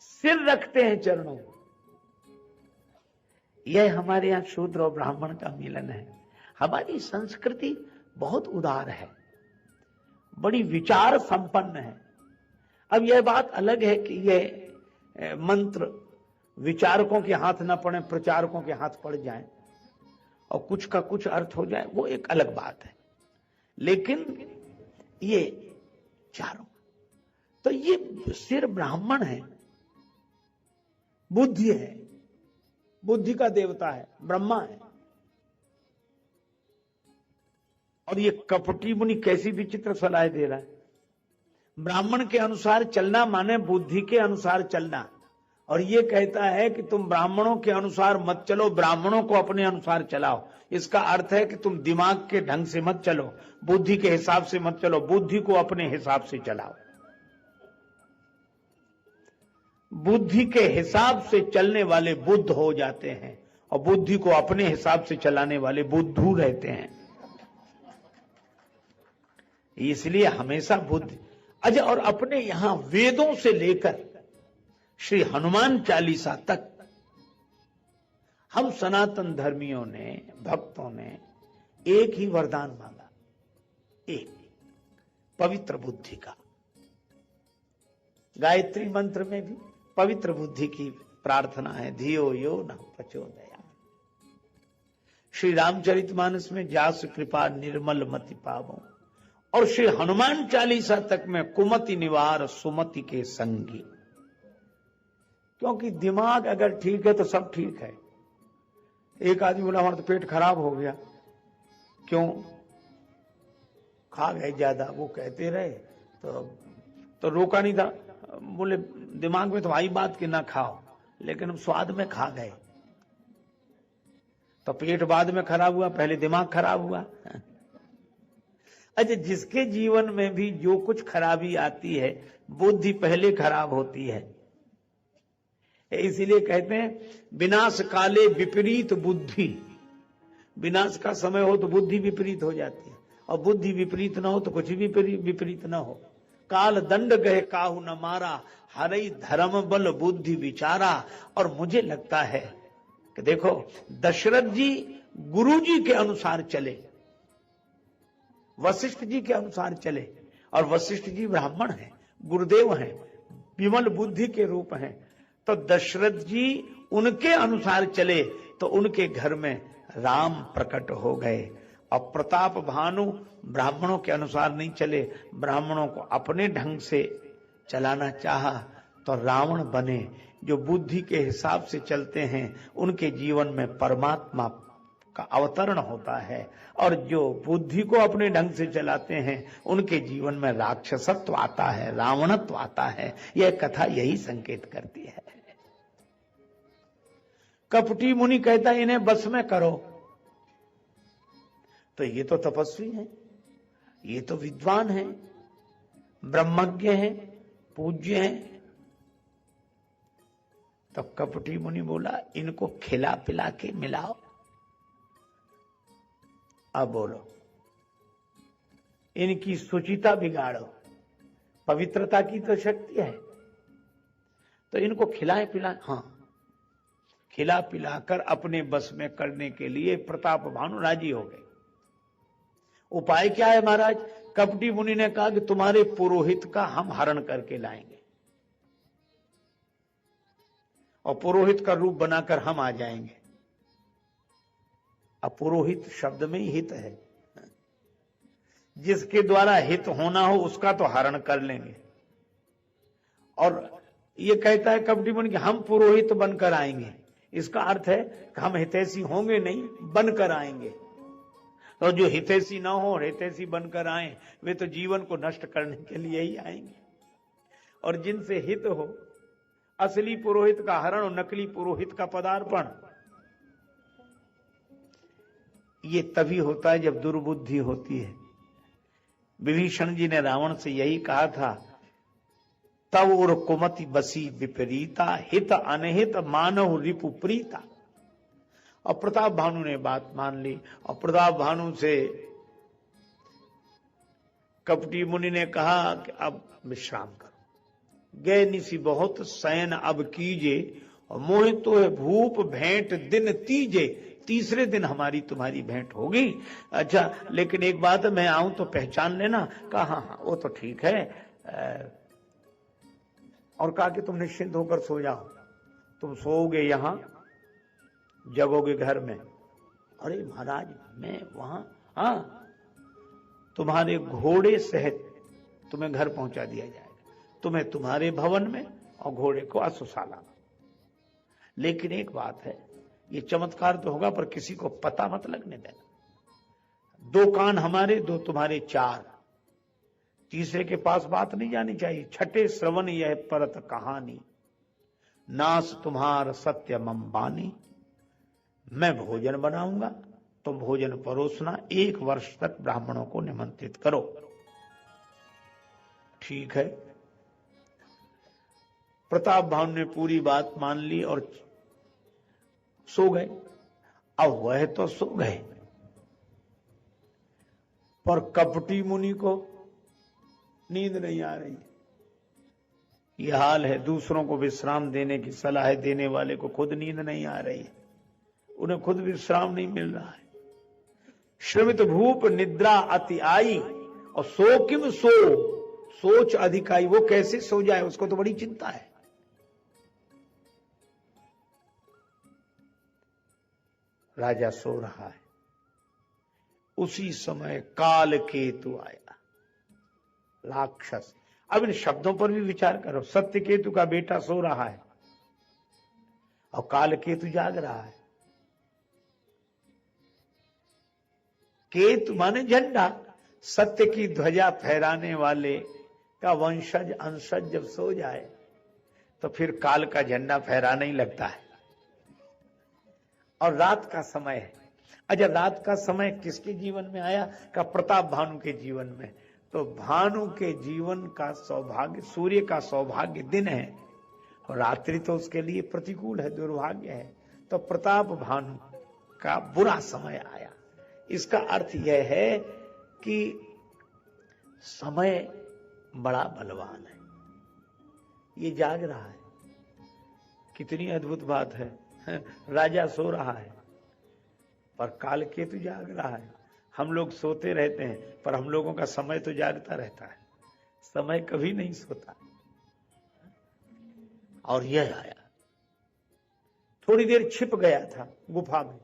सिर रखते हैं चरणों। यह हमारे यहां शूद्र और ब्राह्मण का मिलन है। हमारी संस्कृति बहुत उदार है, बड़ी विचार संपन्न है। अब यह बात अलग है कि यह मंत्र विचारकों के हाथ ना पड़े, प्रचारकों के हाथ पड़ जाए और कुछ का कुछ अर्थ हो जाए, वो एक अलग बात है। लेकिन ये चारों, तो ये सिर ब्राह्मण है, बुद्धि है, बुद्धि का देवता है, ब्रह्मा है। और ये कपटी मुनि कैसी विचित्र सलाह दे रहा है। ब्राह्मण के अनुसार चलना माने बुद्धि के अनुसार चलना, और ये कहता है कि तुम ब्राह्मणों के अनुसार मत चलो, ब्राह्मणों को अपने अनुसार चलाओ। इसका अर्थ है कि तुम दिमाग के ढंग से मत चलो, बुद्धि के हिसाब से मत चलो, बुद्धि को अपने हिसाब से चलाओ। बुद्धि के हिसाब से चलने वाले बुद्ध हो जाते हैं, और बुद्धि को अपने हिसाब से चलाने वाले बुद्धू रहते हैं। इसलिए हमेशा बुद्धि। अच्छा, और अपने यहां वेदों से लेकर श्री हनुमान चालीसा तक हम सनातन धर्मियों ने, भक्तों ने एक ही वरदान मांगा, एक पवित्र बुद्धि का। गायत्री मंत्र में भी पवित्र बुद्धि की प्रार्थना है, धियो यो न प्रचोदया। श्री रामचरितमानस में जास कृपा निर्मल मति पावो, और श्री हनुमान चालीसा तक में कुमति निवार सुमति के संगी। क्योंकि दिमाग अगर ठीक है तो सब ठीक है। एक आदमी बोला हमारा तो पेट खराब हो गया, क्यों? खा गए ज्यादा। वो कहते रहे तो रोका नहीं था। बोले दिमाग में तो आई बात कि ना खाओ, लेकिन हम स्वाद में खा गए, तो पेट बाद में खराब हुआ, पहले दिमाग खराब हुआ। अच्छा, जिसके जीवन में भी जो कुछ खराबी आती है, बुद्धि पहले खराब होती है। इसीलिए कहते हैं विनाश काले विपरीत बुद्धि। विनाश का समय हो तो बुद्धि विपरीत हो जाती है, और बुद्धि विपरीत ना हो तो कुछ भी विपरीत ना हो। काल दंड गए काहू न मारा, हरई धर्म बल बुद्धि विचारा। और मुझे लगता है कि देखो, दशरथ जी गुरु जी के अनुसार चले, वशिष्ठ जी के अनुसार चले, और वशिष्ठ जी ब्राह्मण हैं, गुरुदेव हैं, विमल बुद्धि के रूप हैं। तो दशरथ जी उनके अनुसार चले तो उनके घर में राम प्रकट हो गए। और प्रताप भानु ब्राह्मणों के अनुसार नहीं चले, ब्राह्मणों को अपने ढंग से चलाना चाहा तो रावण बने। जो बुद्धि के हिसाब से चलते हैं उनके जीवन में परमात्मा का अवतरण होता है, और जो बुद्धि को अपने ढंग से चलाते हैं उनके जीवन में राक्षसत्व आता है, रावणत्व आता है। यह कथा यही संकेत करती है। कपटी मुनि कहता है इन्हें बस में करो, तो ये तो तपस्वी हैं, ये तो विद्वान हैं, ब्रह्मज्ञ हैं, पूज्य हैं। तो कपटी मुनि बोला इनको खिला पिला के मिलाओ। अब बोलो, इनकी सुचिता बिगाड़ो। पवित्रता की तो शक्ति है, तो इनको खिलाए पिलाए। हाँ, खिला पिलाकर अपने बस में करने के लिए प्रताप भानु राजी हो गए। उपाय क्या है महाराज? कपटी मुनि ने कहा कि तुम्हारे पुरोहित का हम हरण करके लाएंगे, और पुरोहित का रूप बनाकर हम आ जाएंगे। अब पुरोहित शब्द में ही हित है, जिसके द्वारा हित होना हो उसका तो हरण कर लेंगे। और ये कहता है कपटी मुनि कि हम पुरोहित बनकर आएंगे। इसका अर्थ है कि हम हितैषी होंगे नहीं, बनकर आएंगे। तो जो हितैषी ना हो, हितैषी बनकर आए, वे तो जीवन को नष्ट करने के लिए ही आएंगे। और जिनसे हित हो, असली पुरोहित का हरण और नकली पुरोहित का पदार्पण, ये तभी होता है जब दुर्बुद्धि होती है। विभीषण जी ने रावण से यही कहा था, तव और कुमति बसी विपरीता, हित अनहित मानव रिपु प्रीता। और प्रताप भानु ने बात मान ली, और प्रताप भानु से कपटी मुनि ने कहा कि अब विश्राम करो। गए निसी बहुत शयन अब कीजे, और मोह तो है भूप भेंट दिन तीजे। तीसरे दिन हमारी तुम्हारी भेंट होगी। अच्छा, लेकिन एक बात, मैं आऊं तो पहचान लेना। कहा हाँ वो तो ठीक है। और कहा कि तुम निश्चिंत होकर सो जाओ, तुम सोओगे यहां, जगोगे घर में। अरे महाराज मैं वहां, हाँ, तुम्हारे घोड़े सहित तुम्हें घर पहुंचा दिया जाएगा, तुम्हें तुम्हारे भवन में और घोड़े को अश्वशाला में। लेकिन एक बात है, ये चमत्कार तो होगा पर किसी को पता मत लगने देना। 2 कान हमारे, 2 तुम्हारे, 4, तीसरे के पास बात नहीं जानी चाहिए। छठे श्रवण यह परत कहानी, नास तुम्हार सत्य मम्बानी। मैं भोजन बनाऊंगा, तुम भोजन परोसना, 1 वर्ष तक ब्राह्मणों को निमंत्रित करो। ठीक है। प्रताप भानु ने पूरी बात मान ली और सो गए। अब वह तो सो गए, पर कपटी मुनि को नींद नहीं आ रही। यह हाल है, दूसरों को विश्राम देने की सलाह देने वाले को खुद नींद नहीं आ रही है, उन्हें खुद विश्राम नहीं मिल रहा है। श्रमित भूप निद्रा अति आई, और सो किम सो, सोच अधिक आई। वो कैसे सो जाए, उसको तो बड़ी चिंता है। राजा सो रहा है, उसी समय काल केतु आया, राक्षस। अब इन शब्दों पर भी विचार करो। सत्य केतु का बेटा सो रहा है और काल केतु जाग रहा है। केतु माने झंडा, सत्य की ध्वजा फहराने वाले का वंशज अंशज जब सो जाए तो फिर काल का झंडा फहराने ही लगता है। और रात का समय है। अच्छा, रात का समय किसके जीवन में आया? का प्रताप भानु के जीवन में। तो भानु के जीवन का सौभाग्य, सूर्य का सौभाग्य दिन है और रात्रि तो उसके लिए प्रतिकूल है, दुर्भाग्य है। तो प्रताप भानु का बुरा समय आया। इसका अर्थ यह है कि समय बड़ा बलवान है। ये जाग रहा है। कितनी अद्भुत बात है। राजा सो रहा है पर काल केतु जाग रहा है। हम लोग सोते रहते हैं पर हम लोगों का समय तो जागता रहता है, समय कभी नहीं सोता। और यह आया, थोड़ी देर छिप गया था गुफा में।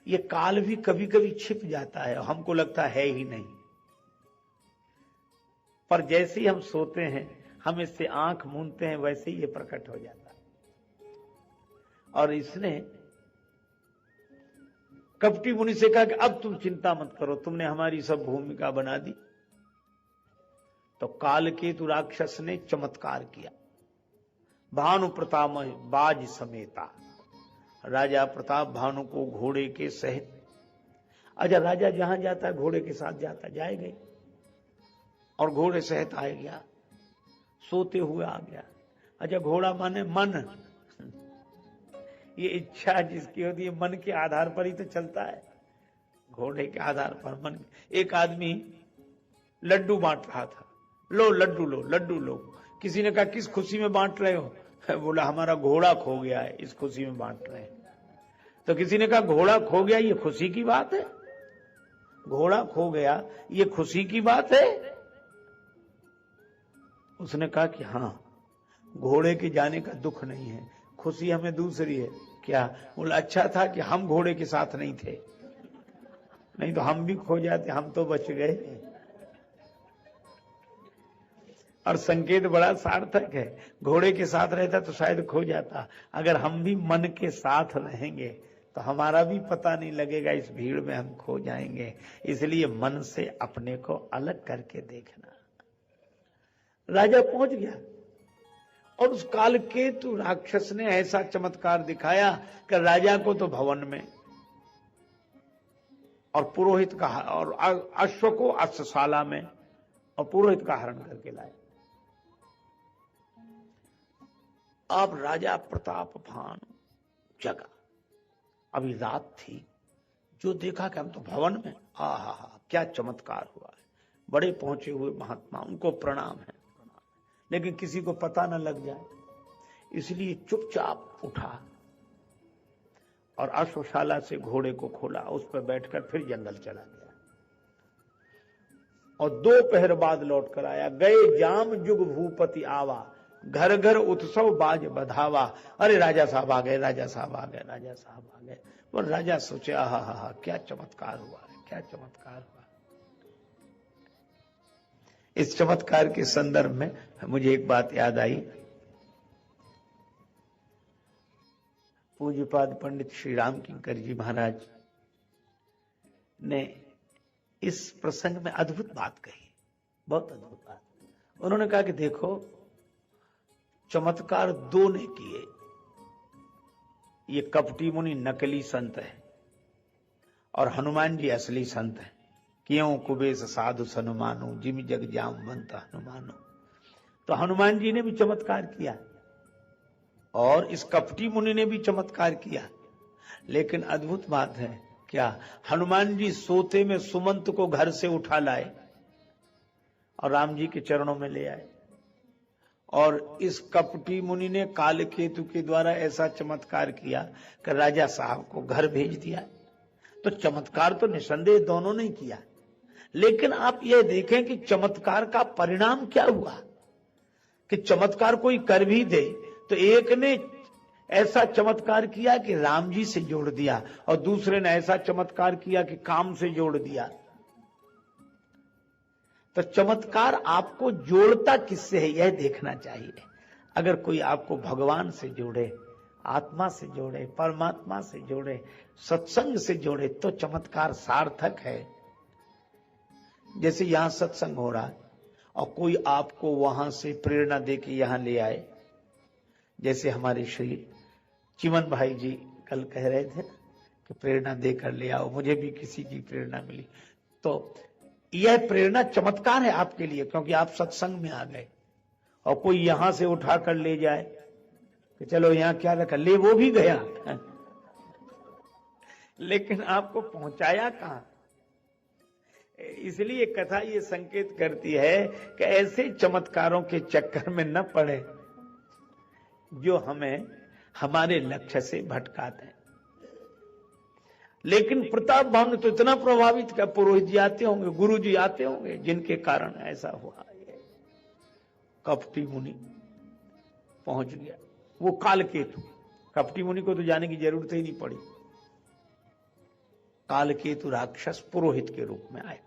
ये काल भी कभी कभी छिप जाता है, हमको लगता है ही नहीं, पर जैसे ही हम सोते हैं, हम इससे आंख मूंदते हैं, वैसे ही ये प्रकट हो जाता है। और इसने कपटी मुनि से कहा कि अब तुम चिंता मत करो, तुमने हमारी सब भूमिका बना दी। तो काल केतु राक्षस ने चमत्कार किया। भानु प्रताप बाज समेता, राजा प्रताप भानु को घोड़े के सहित, अच्छा राजा जहां जाता है घोड़े के साथ जाता, जाएगा और घोड़े सहित आ गया, सोते हुए आ गया। अच्छा, घोड़ा माने मन, ये इच्छा जिसकी होती है मन के आधार पर ही तो चलता है, घोड़े के आधार पर मन। एक आदमी लड्डू बांट रहा था, लो लड्डू लो, लड्डू लो। किसी ने कहा किस खुशी में बांट रहे हो? बोला हमारा घोड़ा खो गया है, इस खुशी में बांट रहे हैं। तो किसी ने कहा घोड़ा खो गया, ये खुशी की बात है? घोड़ा खो गया, ये खुशी की बात है? उसने कहा कि हाँ, घोड़े के जाने का दुख नहीं है, खुशी हमें दूसरी है। क्या? बोला अच्छा था कि हम घोड़े के साथ नहीं थे, नहीं तो हम भी खो जाते, हम तो बच गए। और संकेत बड़ा सार्थक है, घोड़े के साथ रहता तो शायद खो जाता। अगर हम भी मन के साथ रहेंगे तो हमारा भी पता नहीं लगेगा, इस भीड़ में हम खो जाएंगे। इसलिए मन से अपने को अलग करके देखना। राजा पहुंच गया और उस काल केतु राक्षस ने ऐसा चमत्कार दिखाया कि राजा को तो भवन में, और पुरोहित का, और अश्व को अश्वशाला में, और पुरोहित का हरण करके लाए। अब राजा प्रताप भानु जगा, अभी रात थी, जो देखा कि हम तो भवन में, आहा क्या चमत्कार हुआ है। बड़े पहुंचे हुए महात्मा, उनको प्रणाम है, लेकिन किसी को पता न लग जाए, इसलिए चुपचाप उठा और अश्वशाला से घोड़े को खोला, उस पर बैठकर फिर जंगल चला गया। और 2 पहर बाद लौट कर आया। गए जाम जुग भूपति आवा, घर घर उत्सव बाज बधावा। अरे राजा साहब आ गए, राजा साहब आ गए, राजा साहब आ गए। और राजा सोचे आहा क्या चमत्कार हुआ है, क्या चमत्कार हुआ। इस चमत्कार के संदर्भ में मुझे एक बात याद आई। पूज्यपाद पंडित श्री राम किंकर जी महाराज ने इस प्रसंग में अद्भुत बात कही, बहुत अद्भुत बात। उन्होंने कहा कि देखो, चमत्कार 2 ने किए। ये कपटी मुनि नकली संत है और हनुमान जी असली संत है। क्यों कुबेश साधु सनुमानो, जिम जग जामवंत हनुमानो। तो हनुमान जी ने भी चमत्कार किया और इस कपटी मुनि ने भी चमत्कार किया। लेकिन अद्भुत बात है क्या, हनुमान जी सोते में सुमंत को घर से उठा लाए और राम जी के चरणों में ले आए, और इस कपटी मुनि ने काल केतु के द्वारा ऐसा चमत्कार किया कि राजा साहब को घर भेज दिया। तो चमत्कार तो निसंदेह दोनों ने किया, लेकिन आप यह देखें कि चमत्कार का परिणाम क्या हुआ। कि चमत्कार कोई कर भी दे तो एक ने ऐसा चमत्कार किया कि राम जी से जोड़ दिया, और दूसरे ने ऐसा चमत्कार किया कि काम से जोड़ दिया। तो चमत्कार आपको जोड़ता किससे है, यह देखना चाहिए। अगर कोई आपको भगवान से जोड़े, आत्मा से जोड़े, परमात्मा से जोड़े, सत्संग से जोड़े, तो चमत्कार सार्थक है। जैसे यहां सत्संग हो रहा है और कोई आपको वहां से प्रेरणा दे के यहां ले आए, जैसे हमारे श्री चिमन भाई जी कल कह रहे थे कि प्रेरणा देकर ले आओ, मुझे भी किसी की प्रेरणा मिली, तो यह प्रेरणा चमत्कार है आपके लिए, क्योंकि आप सत्संग में आ गए। और कोई यहां से उठाकर ले जाए कि चलो यहां क्या रखा, ले वो भी गया लेकिन आपको पहुंचाया कहां। इसलिए कथा ये संकेत करती है कि ऐसे चमत्कारों के चक्कर में न पड़े जो हमें हमारे लक्ष्य से भटकाते हैं। लेकिन प्रताप भाव ने तो इतना प्रभावित किया, पुरोहित जी आते होंगे, गुरु जी आते होंगे, जिनके कारण ऐसा हुआ। कपटी मुनि पहुंच गया, वो कालकेतु। कपटी मुनि को तो जाने की जरूरत ही नहीं पड़ी। कालकेतु राक्षस पुरोहित के रूप में आया।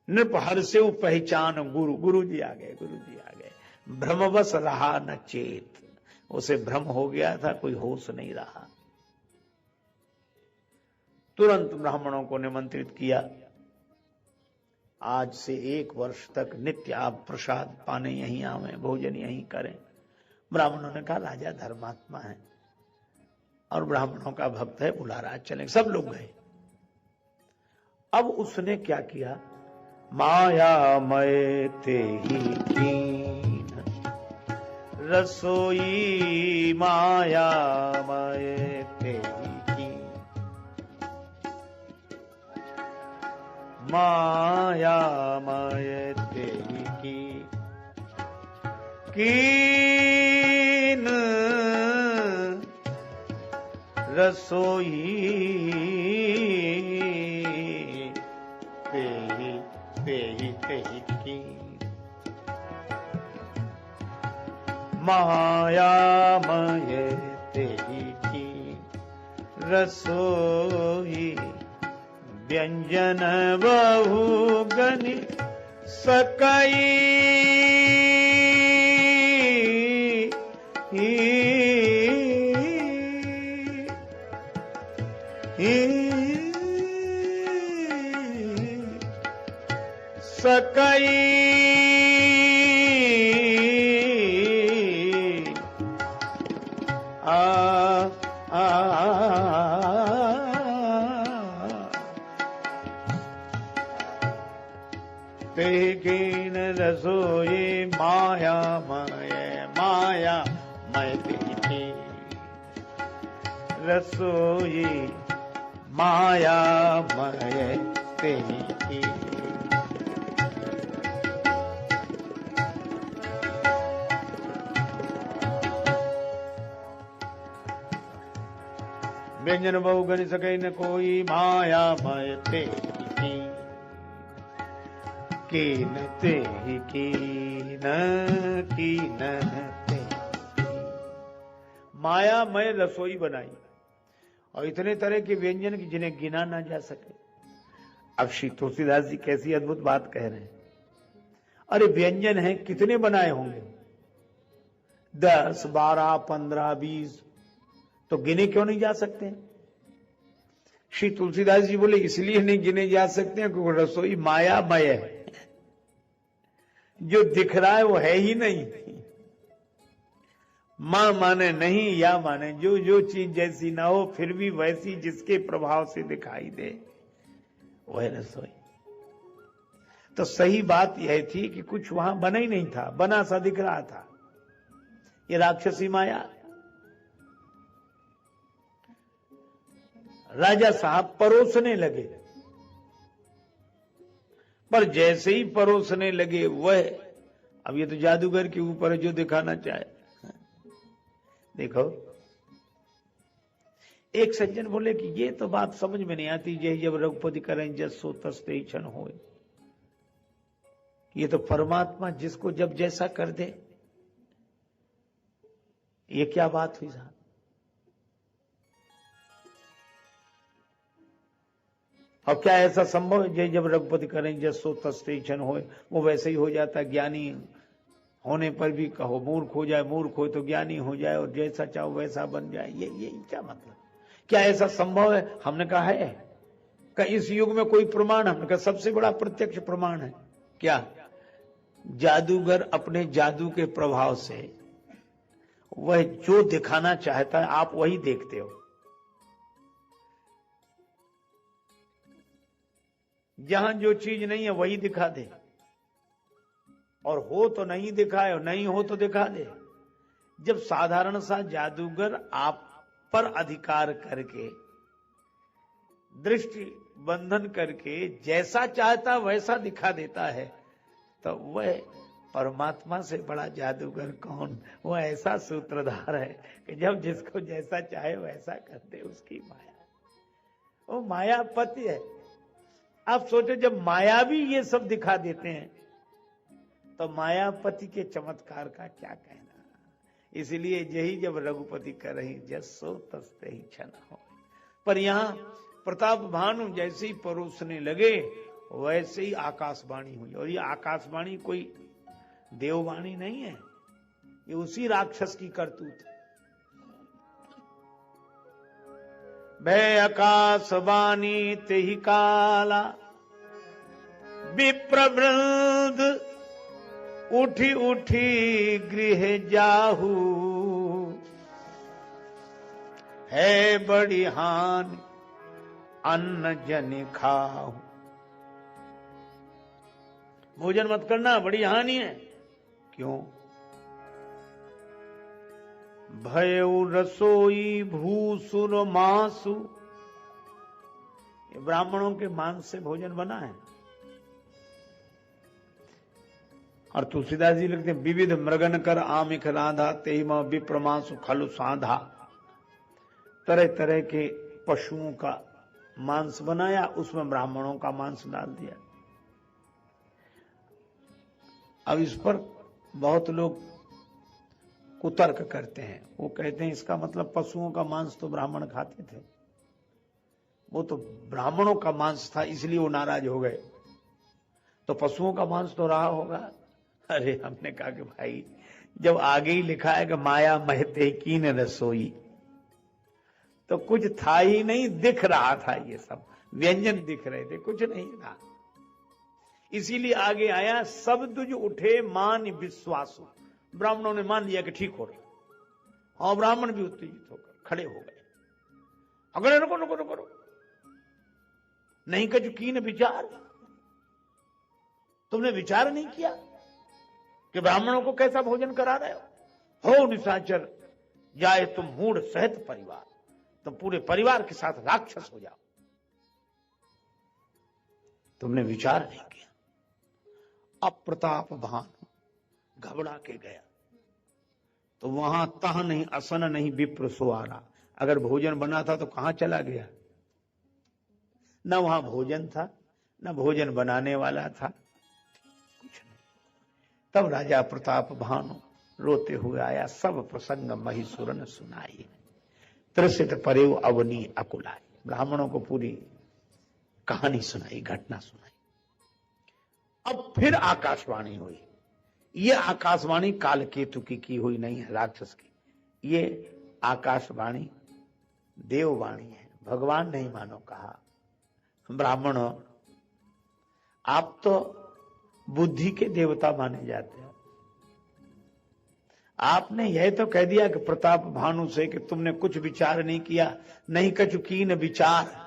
नृप हर्षे पहचान गुरु, गुरु जी आ गए, गुरु जी आ गए। भ्रमवश रहा न चेत, उसे भ्रम हो गया था, कोई होश नहीं रहा। तुरंत ब्राह्मणों को निमंत्रित किया, आज से 1 वर्ष तक नित्य आप प्रसाद पाने यहीं आवे, भोजन यहीं करें। ब्राह्मणों ने कहा राजा धर्मात्मा है और ब्राह्मणों का भक्त है, बुला रहा, चलें। सब लोग गए। अब उसने क्या किया, माया मय ते ही कीन रसोई, माया मय ते ही कीन, माया मय ते ही कीन रसोई, ते की माया मय ते की रसोई, व्यंजन बहु गनि सकई, सकई तेकीन रसोई, माया मय, माया मय तेकी रसोई, माया मय तेकी। व्यंजन बहु गनि सके न कोई, माया मय ते कीन ते कीन कीन ते। मायामय रसोई बनाई और इतने तरह के व्यंजन की जिन्हें गिना ना जा सके। अब श्री तुलसीदास जी कैसी अद्भुत बात कह रहे हैं। अरे व्यंजन है कितने बनाए होंगे, 10, 12, 15, 20, तो गिने क्यों नहीं जा सकते। श्री तुलसीदास जी बोले इसलिए नहीं गिने जा सकते हैं क्योंकि रसोई मायामय है, जो दिख रहा है वो है ही नहीं। मां माने नहीं, या माने जो जो चीज जैसी ना हो फिर भी वैसी जिसके प्रभाव से दिखाई दे, वह रसोई। तो सही बात यह थी कि कुछ वहां बना ही नहीं था, बना सा दिख रहा था। ये राक्षसी माया। राजा साहब परोसने लगे, पर जैसे ही परोसने लगे वह, अब ये तो जादूगर के ऊपर है जो दिखाना चाहे। देखो एक सज्जन बोले कि ये तो बात समझ में नहीं आती, जब रघुपति करें जसो तस्ते क्षण होए। ये तो परमात्मा जिसको जब जैसा कर दे, ये क्या बात हुई साहब? और क्या ऐसा संभव है जब रघुपति करें जसो तस्ते क्षण हो, वो वैसे ही हो जाता? ज्ञानी होने पर भी कहो मूर्ख हो जाए, मूर्ख हो तो ज्ञानी हो जाए, और जैसा चाहो वैसा बन जाए। ये क्या मतलब? क्या ऐसा संभव है? हमने कहा है का इस युग में कोई प्रमाण? हमने कहा सबसे बड़ा प्रत्यक्ष प्रमाण है क्या? जादूगर अपने जादू के प्रभाव से वह जो दिखाना चाहता है आप वही देखते हो। जहां जो चीज नहीं है वही दिखा दे, और हो तो नहीं दिखाए और नहीं हो तो दिखा दे। जब साधारण सा जादूगर आप पर अधिकार करके, दृष्टि बंधन करके जैसा चाहता वैसा दिखा देता है, तो वह परमात्मा से बड़ा जादूगर कौन? वो ऐसा सूत्रधार है कि जब जिसको जैसा चाहे वैसा कर दे। उसकी माया, वो मायापति है। आप सोचो जब मायावी ये सब दिखा देते हैं तो मायापति के चमत्कार का क्या कहना। इसलिए यही जब रघुपति कर रही जसो तस्ते ही क्षण हो। पर यहां प्रताप भानु जैसे ही परोसने लगे वैसे ही आकाशवाणी हुई। और ये आकाशवाणी कोई देववाणी नहीं है, ये उसी राक्षस की करतूत है। भय आकाशवाणी तेहि काला, विप्रवृंद उठी उठी गृह जाहू, है बड़ी हानि अन्न जन खाहू। भोजन मत करना, बड़ी हानि है। क्यों? भयउ रसोई भूसुर मासु, ये ब्राह्मणों के मांस से भोजन बना है। और तुलसीदास जी लिखते हैं विविध मृगन कर आमिख राधा तेम विप्रमासु खलु साधा। तरह तरह के पशुओं का मांस बनाया, उसमें ब्राह्मणों का मांस डाल दिया। अब इस पर बहुत लोग कुतर्क करते हैं। वो कहते हैं इसका मतलब पशुओं का मांस तो ब्राह्मण खाते थे, वो तो ब्राह्मणों का मांस था इसलिए वो नाराज हो गए, तो पशुओं का मांस तो रहा होगा। अरे हमने कहा कि भाई जब आगे ही लिखा है कि माया महते कीन रसोई, तो कुछ था ही नहीं, दिख रहा था। ये सब व्यंजन दिख रहे थे, कुछ नहीं था। इसीलिए आगे आया सब दुज उठे मान विश्वासु। ब्राह्मणों ने मान लिया कि ठीक हो रहा। और ब्राह्मण भी उत्तेजित होकर खड़े हो गए। अगर रुको रुको रुको रुको, नहीं कछु कीन विचार, तुमने विचार नहीं किया कि ब्राह्मणों को कैसा भोजन करा रहे हो निशाचर जाए तुम मूढ़ सहित परिवार, तुम पूरे परिवार के साथ राक्षस हो जाओ। तुमने विचार नहीं किया। अब प्रताप भानु घबरा के गया, तो वहां तह नहीं असन नहीं विप्र सुवारा। अगर भोजन बना था तो कहां चला गया? न वहां भोजन था, न भोजन बनाने वाला था, कुछ नहीं। तब राजा प्रताप भानु रोते हुए आया, सब प्रसंग महिसुरन सुनाई, त्रसित परेव अवनी अकुलाई। ब्राह्मणों को पूरी कहानी सुनाई, घटना सुनाई। अब फिर आकाशवाणी हुई। ये आकाशवाणी कालकेतु की हुई नहीं है, राक्षस की। ये आकाशवाणी देववाणी है, भगवान नहीं मानो कहा। ब्राह्मणों, आप तो बुद्धि के देवता माने जाते हो। आपने यह तो कह दिया कि प्रताप भानु से कि तुमने कुछ विचार नहीं किया, नहीं कछु कीन विचार।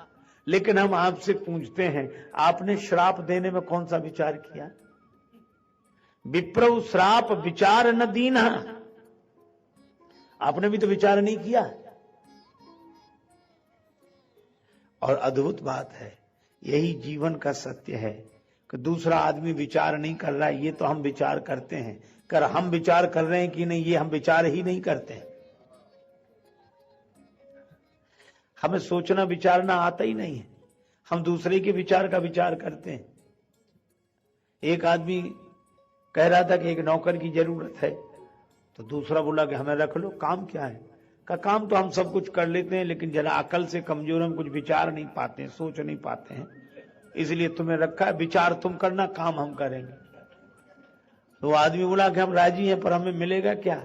लेकिन हम आपसे पूछते हैं, आपने श्राप देने में कौन सा विचार किया? विप्रौ श्राप विचार न दीना, आपने भी तो विचार नहीं किया। और अद्भुत बात है, यही जीवन का सत्य है कि दूसरा आदमी विचार नहीं कर रहा है, ये तो हम विचार करते हैं। कर हम विचार कर रहे हैं कि नहीं, ये हम विचार ही नहीं करते हैं। हमें सोचना विचारना आता ही नहीं है, हम दूसरे के विचार का विचार करते हैं। एक आदमी कह रहा था कि एक नौकर की जरूरत है, तो दूसरा बोला कि हमें रख लो, काम क्या है? का काम तो हम सब कुछ कर लेते हैं, लेकिन जरा अकल से कमजोर, हम कुछ विचार नहीं पाते हैं, सोच नहीं पाते हैं, इसलिए तुम्हें रखा है, विचार तुम करना, काम हम करेंगे। तो आदमी बोला कि हम राजी हैं, पर हमें मिलेगा क्या?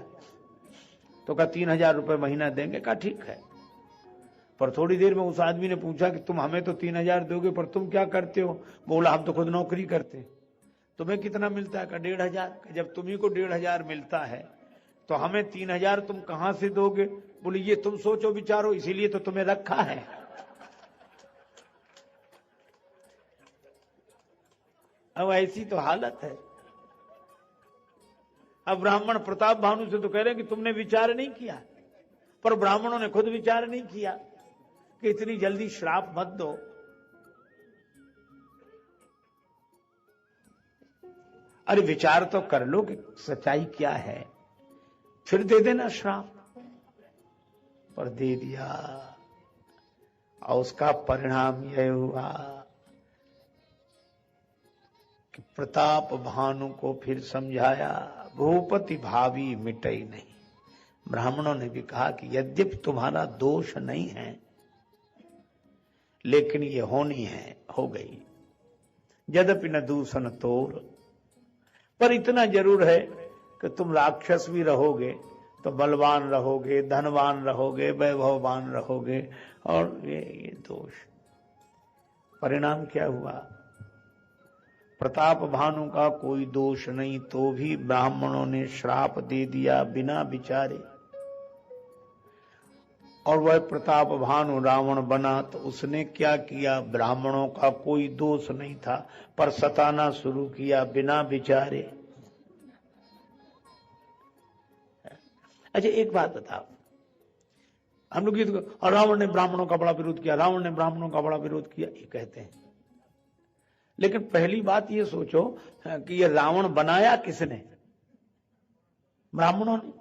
तो कहा 3,000 रुपए महीना देंगे। कहा ठीक है। पर थोड़ी देर में उस आदमी ने पूछा कि तुम हमें तो 3,000 दोगे, पर तुम क्या करते हो? बोला हम तो खुद नौकरी करते हैं। तुम्हें कितना मिलता है? कहा 1,500। जब तुम्ही को 1,500 मिलता है तो हमें 3,000 तुम कहां से दोगे? बोले ये तुम सोचो विचारो, इसीलिए तो तुम्हें रखा है। अब ऐसी तो हालत है। अब ब्राह्मण प्रताप भानु से तो कह रहे हैं कि तुमने विचार नहीं किया, पर ब्राह्मणों ने खुद विचार नहीं किया कि इतनी जल्दी श्राप मत दो। अरे विचार तो कर लो कि सच्चाई क्या है, फिर दे देना श्राप। पर दे दिया और उसका परिणाम यह हुआ कि प्रताप भानु को फिर समझाया, भूपति भावी मिटई नहीं। ब्राह्मणों ने भी कहा कि यद्यपि तुम्हारा दोष नहीं है, लेकिन ये होनी है, हो गई। यद्यपि न दूषण तोर, पर इतना जरूर है कि तुम राक्षस भी रहोगे तो बलवान रहोगे, धनवान रहोगे, वैभववान रहोगे, और ये दोष। परिणाम क्या हुआ? प्रताप भानु का कोई दोष नहीं, तो भी ब्राह्मणों ने श्राप दे दिया बिना विचारे। और वह प्रताप भानु रावण बना तो उसने क्या किया? ब्राह्मणों का कोई दोष नहीं था, पर सताना शुरू किया बिना विचारे। अच्छा एक बात बताओ, हम लोग ये तो रावण ने ब्राह्मणों का बड़ा विरोध किया, रावण ने ब्राह्मणों का बड़ा विरोध किया, ये कहते हैं। लेकिन पहली बात ये सोचो कि ये रावण बनाया किसने? ब्राह्मणों ने।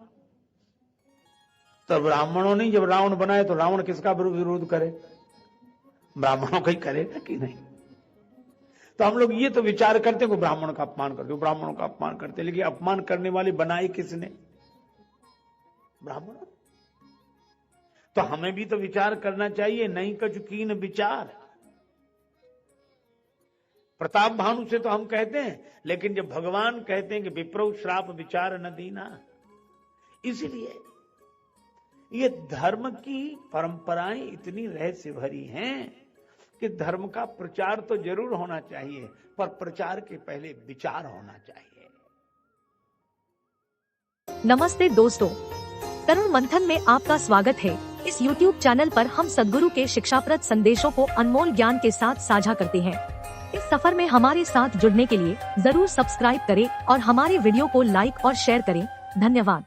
तो ब्राह्मणों ने जब रावण बनाया तो रावण किसका विरोध करे? ब्राह्मणों का ही करेगा कि नहीं? तो हम लोग ये तो विचार करते हैं कि ब्राह्मण का अपमान करते, ब्राह्मणों का अपमान करते, लेकिन अपमान करने वाले बनाए किसने? ब्राह्मण। तो हमें भी तो विचार करना चाहिए, नहीं कचुकीन विचार। प्रताप भानु से तो हम कहते हैं, लेकिन जब भगवान कहते हैं कि विप्रो श्राप विचार न दीना, इसलिए ये धर्म की परंपराएं इतनी रहस्य भरी हैं कि धर्म का प्रचार तो जरूर होना चाहिए, पर प्रचार के पहले विचार होना चाहिए। नमस्ते दोस्तों, तरुण मंथन में आपका स्वागत है। इस YouTube चैनल पर हम सद्गुरु के शिक्षाप्रद संदेशों को अनमोल ज्ञान के साथ साझा करते हैं। इस सफर में हमारे साथ जुड़ने के लिए जरूर सब्सक्राइब करें और हमारे वीडियो को लाइक और शेयर करें। धन्यवाद।